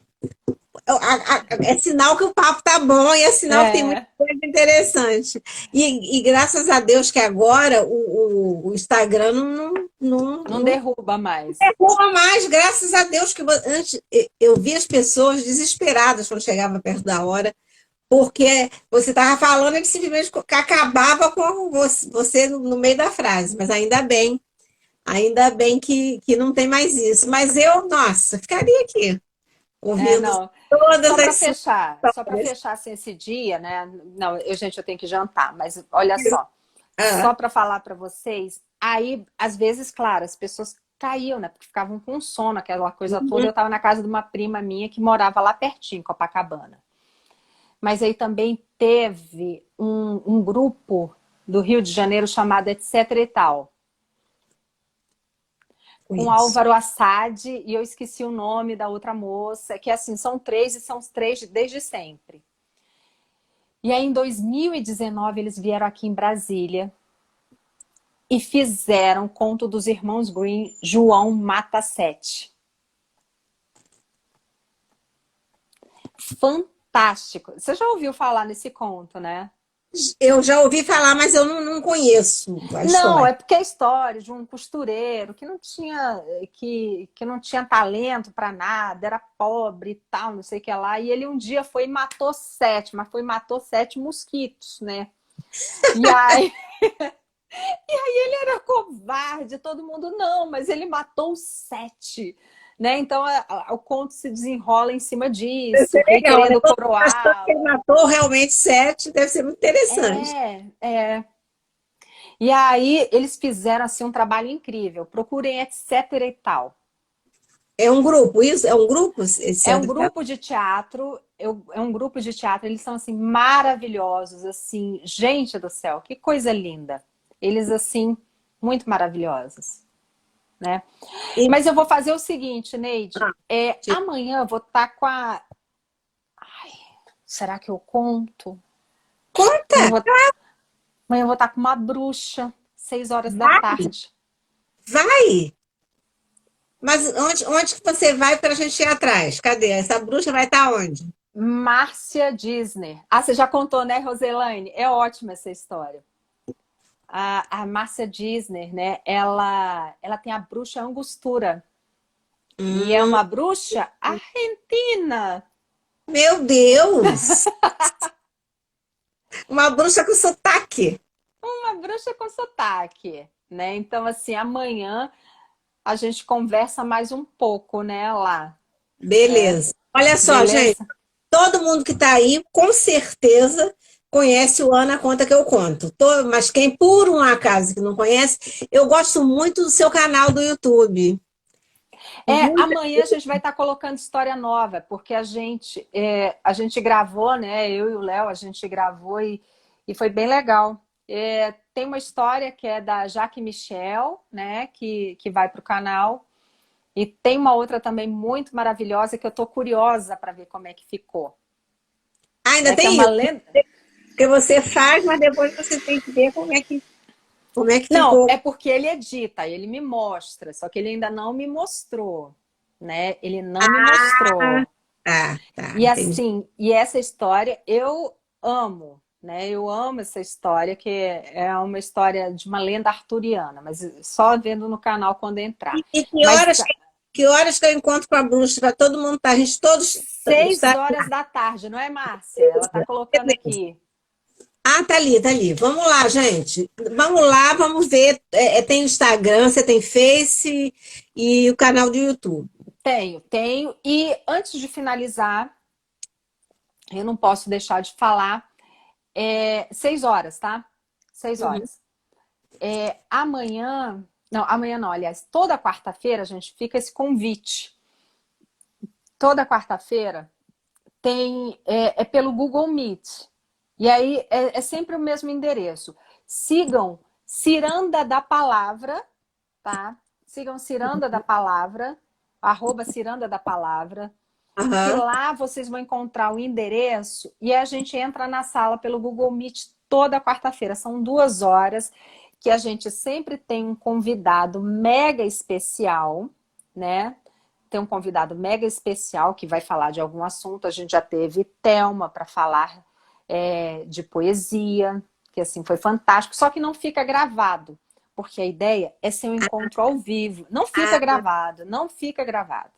É sinal que o papo tá bom e é sinal que tem muita É, coisa interessante. E graças a Deus que agora o Instagram não não derruba mais. derruba mais, graças a Deus que antes eu vi as pessoas desesperadas quando chegava perto da hora, porque você estava falando, ele simplesmente acabava com você no meio da frase, mas ainda bem que não tem mais isso. Mas eu, nossa, ficaria aqui, ouvindo Não. todas as Só para histórias. fechar assim, esse dia, né? Não, gente, eu tenho que jantar, mas olha só Ah, para falar para vocês, aí às vezes, claro, as pessoas caíam, né? Porque ficavam com sono, aquela coisa toda. Eu estava na casa de uma prima minha que morava lá pertinho, em Copacabana. Mas aí também teve um grupo do Rio de Janeiro chamado Etc e Tal, com conheço. Álvaro Assad, e eu esqueci o nome da outra moça, que assim, são três e são os três desde sempre. E aí, em 2019, eles vieram aqui em Brasília e fizeram conto dos irmãos Green, João Mata Sete. Fantástico. Você já ouviu falar nesse conto, né? Eu já ouvi falar, mas eu não conheço a Não, história. é porque é a história de um costureiro que não tinha talento para nada, era pobre e tal, não sei o que lá. E ele um dia foi e matou sete, mas foi e matou sete mosquitos, né? E aí ele era covarde, todo mundo não, mas ele matou sete, né? Então o conto se desenrola em cima Deve disso, o ser rei legal, né? querendo Todo mundo achando que ele coroá-lo. matou realmente sete, deve ser muito interessante. É. E aí eles fizeram assim um trabalho incrível. Procurem etc e tal. É um grupo, isso? É um grupo, esse É um centro? grupo de teatro, é um grupo de teatro, eles são assim maravilhosos, assim, gente do céu, que coisa linda. Eles assim muito maravilhosos, né? E, Mas eu vou fazer o seguinte, Neide, ah, tipo, amanhã eu vou estar com a será que eu conto? Amanhã eu conta, vou, amanhã eu vou estar com uma bruxa, 6 horas da vai, tarde. vai. Mas onde que você vai para a gente ir atrás? Cadê? Essa bruxa vai estar onde? Márcia Disney. Ah, você já contou, né, Roselaine? É ótima essa história. A Márcia Disney, né? Ela tem a bruxa Angostura. E é Hum, uma bruxa argentina. meu Deus! Uma bruxa com sotaque. Uma bruxa com sotaque, né? Então, assim, amanhã a gente conversa mais um pouco, né, lá. É, Beleza. Olha só, gente. beleza? Todo mundo que está aí, com certeza, conhece o Ana Conta que eu conto. Mas quem por um acaso que não conhece, eu gosto muito do seu canal do YouTube. Muito. Amanhã a gente vai estar colocando história nova, porque a gente gravou, né? Eu e o Léo, a gente gravou e foi bem legal. Tem uma história que é da Jaque Michel, né? Que vai para o canal. E tem uma outra também muito maravilhosa que eu tô curiosa para ver como é que ficou, Ainda né? Que é tem uma isso, lenda. que você faz, mas depois você tem que ver como é que. Como é que Não, ficou? é porque ele edita, ele me mostra, só que ele ainda não me mostrou, né? Ele não me Ah, mostrou. tá, E entendi. assim, e essa história eu amo, né? Eu amo essa história, que é uma história de uma lenda arturiana, mas só vendo no canal quando entrar. E Mas que horas que eu encontro com a bruxa? Para todo mundo estar, a gente todos seis está. horas da tarde, não é, Márcia? Ela tá colocando aqui. Ah, tá ali, tá ali. Vamos lá, gente. Vamos lá, vamos ver. Tem Instagram, você tem Face e o canal do YouTube. Tenho, tenho. E antes de finalizar, eu não posso deixar de falar. 6 horas, tá? Seis Uhum. horas. Amanhã não, aliás, toda quarta-feira a gente fica esse convite. Toda quarta-feira é pelo Google Meet. E aí é sempre o mesmo endereço. Sigam Ciranda da Palavra, tá? Sigam Ciranda da Palavra, @Ciranda da Palavra, que Aham. lá vocês vão encontrar o endereço e a gente entra na sala pelo Google Meet toda quarta-feira. São 2 horas que a gente sempre tem um convidado mega especial, né? Tem um convidado mega especial que vai falar de algum assunto. A gente já teve Thelma para falar de poesia, que assim foi fantástico, só que não fica gravado, porque a ideia é ser um encontro ao vivo. Não fica Ah, gravado, não fica gravado.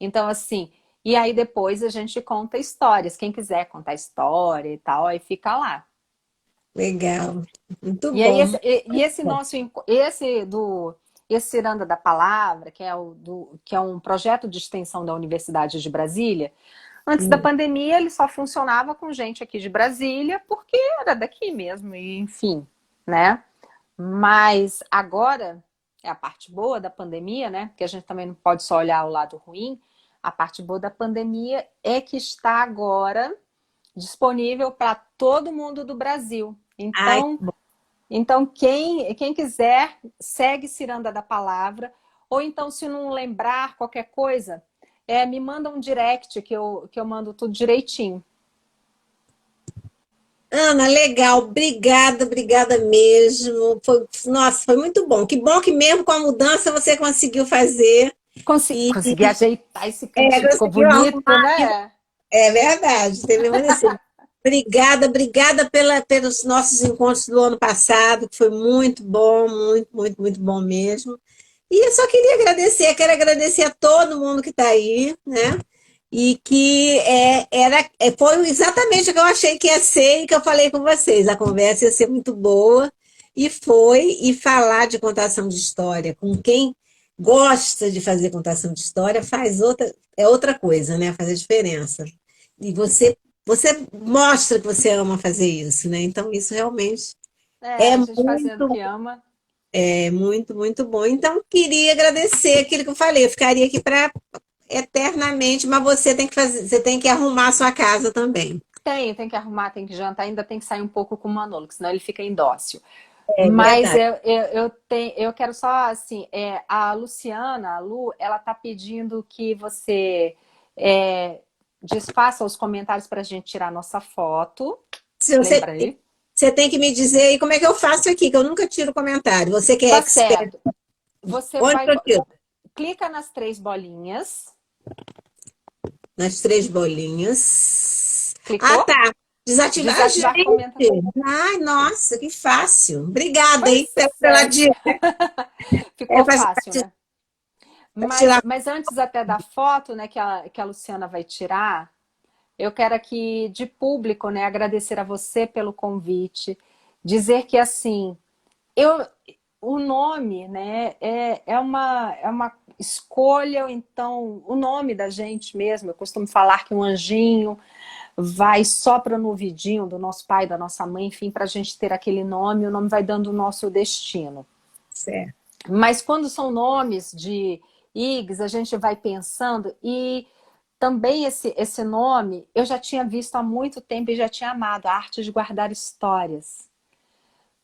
Então, assim, e aí depois a gente conta histórias. Quem quiser contar história e tal, aí fica lá. legal. Muito E aí bom. e esse nosso esse Ciranda da Palavra, que é um projeto de extensão da Universidade de Brasília, antes da Hum. pandemia ele só funcionava com gente aqui de Brasília, porque era daqui mesmo, e enfim, né? Mas agora é a parte boa da pandemia, né? Porque a gente também não pode só olhar o lado ruim. A parte boa da pandemia é que está agora disponível para todo mundo do Brasil. Ai, Então quem quiser, segue Ciranda da Palavra. Ou então, se não lembrar qualquer coisa, me manda um direct que eu mando tudo direitinho. Ana, legal. Obrigada, obrigada mesmo. Nossa, foi muito bom. Que bom que mesmo com a mudança você conseguiu fazer. E Consegui ajeitar esse cantinho, ficou conseguiu bonito, arrumar. né? É verdade, teve amanhecido. Obrigada, obrigada pelos nossos encontros do ano passado, que foi muito bom, muito, muito, muito bom mesmo. E eu só queria agradecer, quero agradecer a todo mundo que está aí, né? E que foi exatamente o que eu achei que ia ser e que eu falei com vocês. A conversa ia ser muito boa, e foi, e falar de contação de história com quem gosta de fazer contação de história é outra coisa, né? Faz a diferença. E você mostra que você ama fazer isso, né? Então, isso realmente é A gente fazendo o muito, que ama. muito, muito bom. Então, queria agradecer aquilo que eu falei. Eu ficaria aqui para eternamente, mas você tem que fazer, você tem que arrumar a sua casa também. Tem que arrumar, tem que jantar, ainda tem que sair um pouco com o Manolo, que senão ele fica indócil. É Mas verdade. eu quero só, assim, a Luciana, a Lu, ela tá pedindo que você desfaça os comentários para a gente tirar nossa foto. Se você, Lembra aí? você tem que me dizer aí como é que eu faço aqui, que eu nunca tiro comentário. Você que é Tá expert, certo. Você onde vai, que eu tiro? clica nas 3 bolinhas. Nas três bolinhas. Ah, Clicou? tá. Desativar. Ah, Desativar gente! comentário. Ai, nossa, que fácil. Obrigada, hein, Pois pela é, dica. ficou Para fácil, né? tirar. Mas antes até da foto, né, que a Luciana vai tirar, eu quero aqui de público, né, agradecer a você pelo convite, dizer que assim, eu, o nome, né, é uma escolha, ou então o nome da gente mesmo. Eu costumo falar que um anjinho vai sopra no ouvidinho do nosso pai, da nossa mãe, enfim, para a gente ter aquele nome, o nome vai dando o nosso destino. Certo. Mas quando são nomes de IGs, a gente vai pensando, e também esse nome eu já tinha visto há muito tempo e já tinha amado, a arte de guardar histórias.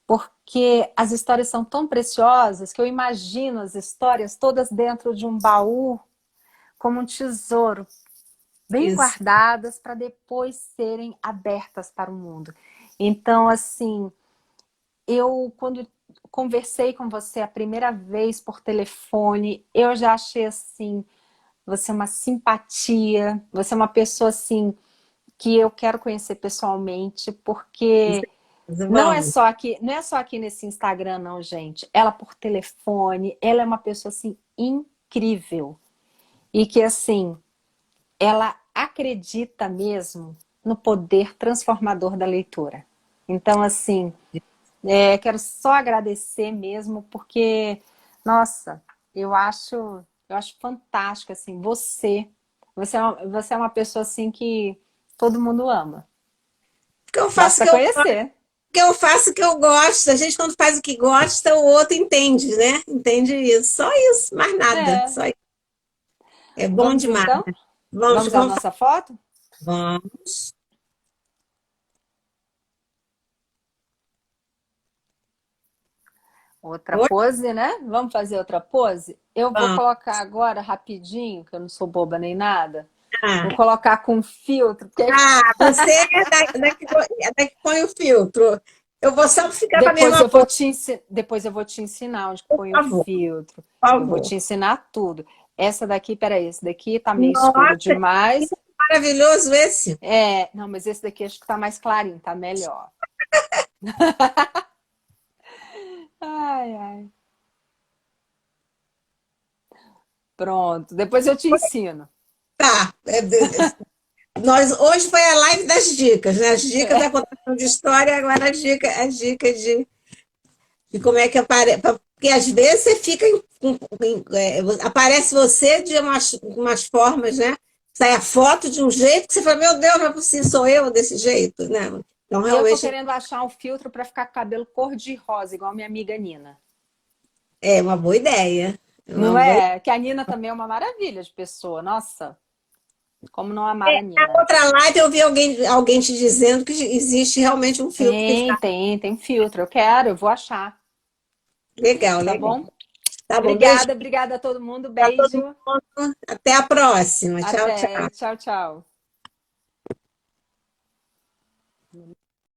Porque as histórias são tão preciosas que eu imagino as histórias todas dentro de um baú, como um tesouro, bem Isso. guardadas para depois serem abertas para o mundo. Então, assim, eu quando conversei com você a primeira vez por telefone, eu já achei assim, você é uma simpatia, você é uma pessoa assim que eu quero conhecer pessoalmente, porque não é Vamos. só aqui, não é só aqui nesse Instagram, não, gente. Ela por telefone, ela é uma pessoa assim incrível e que assim, ela acredita mesmo no poder transformador da leitura. Então, assim, quero só agradecer mesmo, porque, nossa, eu acho fantástico, assim, você é uma pessoa, assim, que todo mundo ama. Porque eu faço o Basta que eu gosto, conhecer. porque eu faço o que eu gosto. A gente, quando faz o que gosta, o outro entende, né? Entende isso. Só isso, mais nada. É. Só isso. É bom Vamos demais. então? Vamos, Vamos à vamos, nossa foto? vamos. Outra Oi, pose, né? Vamos fazer outra pose? Eu vou vamos. colocar agora rapidinho, que eu não sou boba nem nada. Vou Ah, colocar com filtro, porque aí você é da que põe o filtro. Eu vou só ficar com a depois mesma eu vou pose, depois eu vou te ensinar onde que por põe o favor. filtro. Por Eu vou favor. te ensinar tudo. Essa daqui, peraí, esse daqui tá meio escuro Nossa, que demais. maravilhoso esse. Não, mas esse daqui acho que tá mais clarinho, tá melhor. Ai, ai. Pronto, depois eu te ensino. Tá. Hoje foi a live das dicas, né? As dicas da contação de história, agora as dicas de como é que aparece. Porque às vezes você fica. Aparece você de umas formas, né? Sai a foto de um jeito que você fala, meu Deus, não é possível, sou eu desse jeito, né? Então, Eu tô realmente, querendo achar um filtro para ficar com cabelo cor-de-rosa, igual minha amiga Nina. é uma boa ideia. É uma Não boa ideia. é? Que a Nina também é uma maravilha de pessoa. Nossa, como não amar a Na Nina? outra live eu vi alguém te dizendo que existe realmente um filtro que Tem, fica tem, tem filtro. Eu quero, eu vou achar. legal, Tá legal. bom? Tá bom, beijo Obrigada, obrigada a todo mundo. para todo Beijo. mundo. Até a próxima. Tchau, Até. tchau. Tchau, tchau.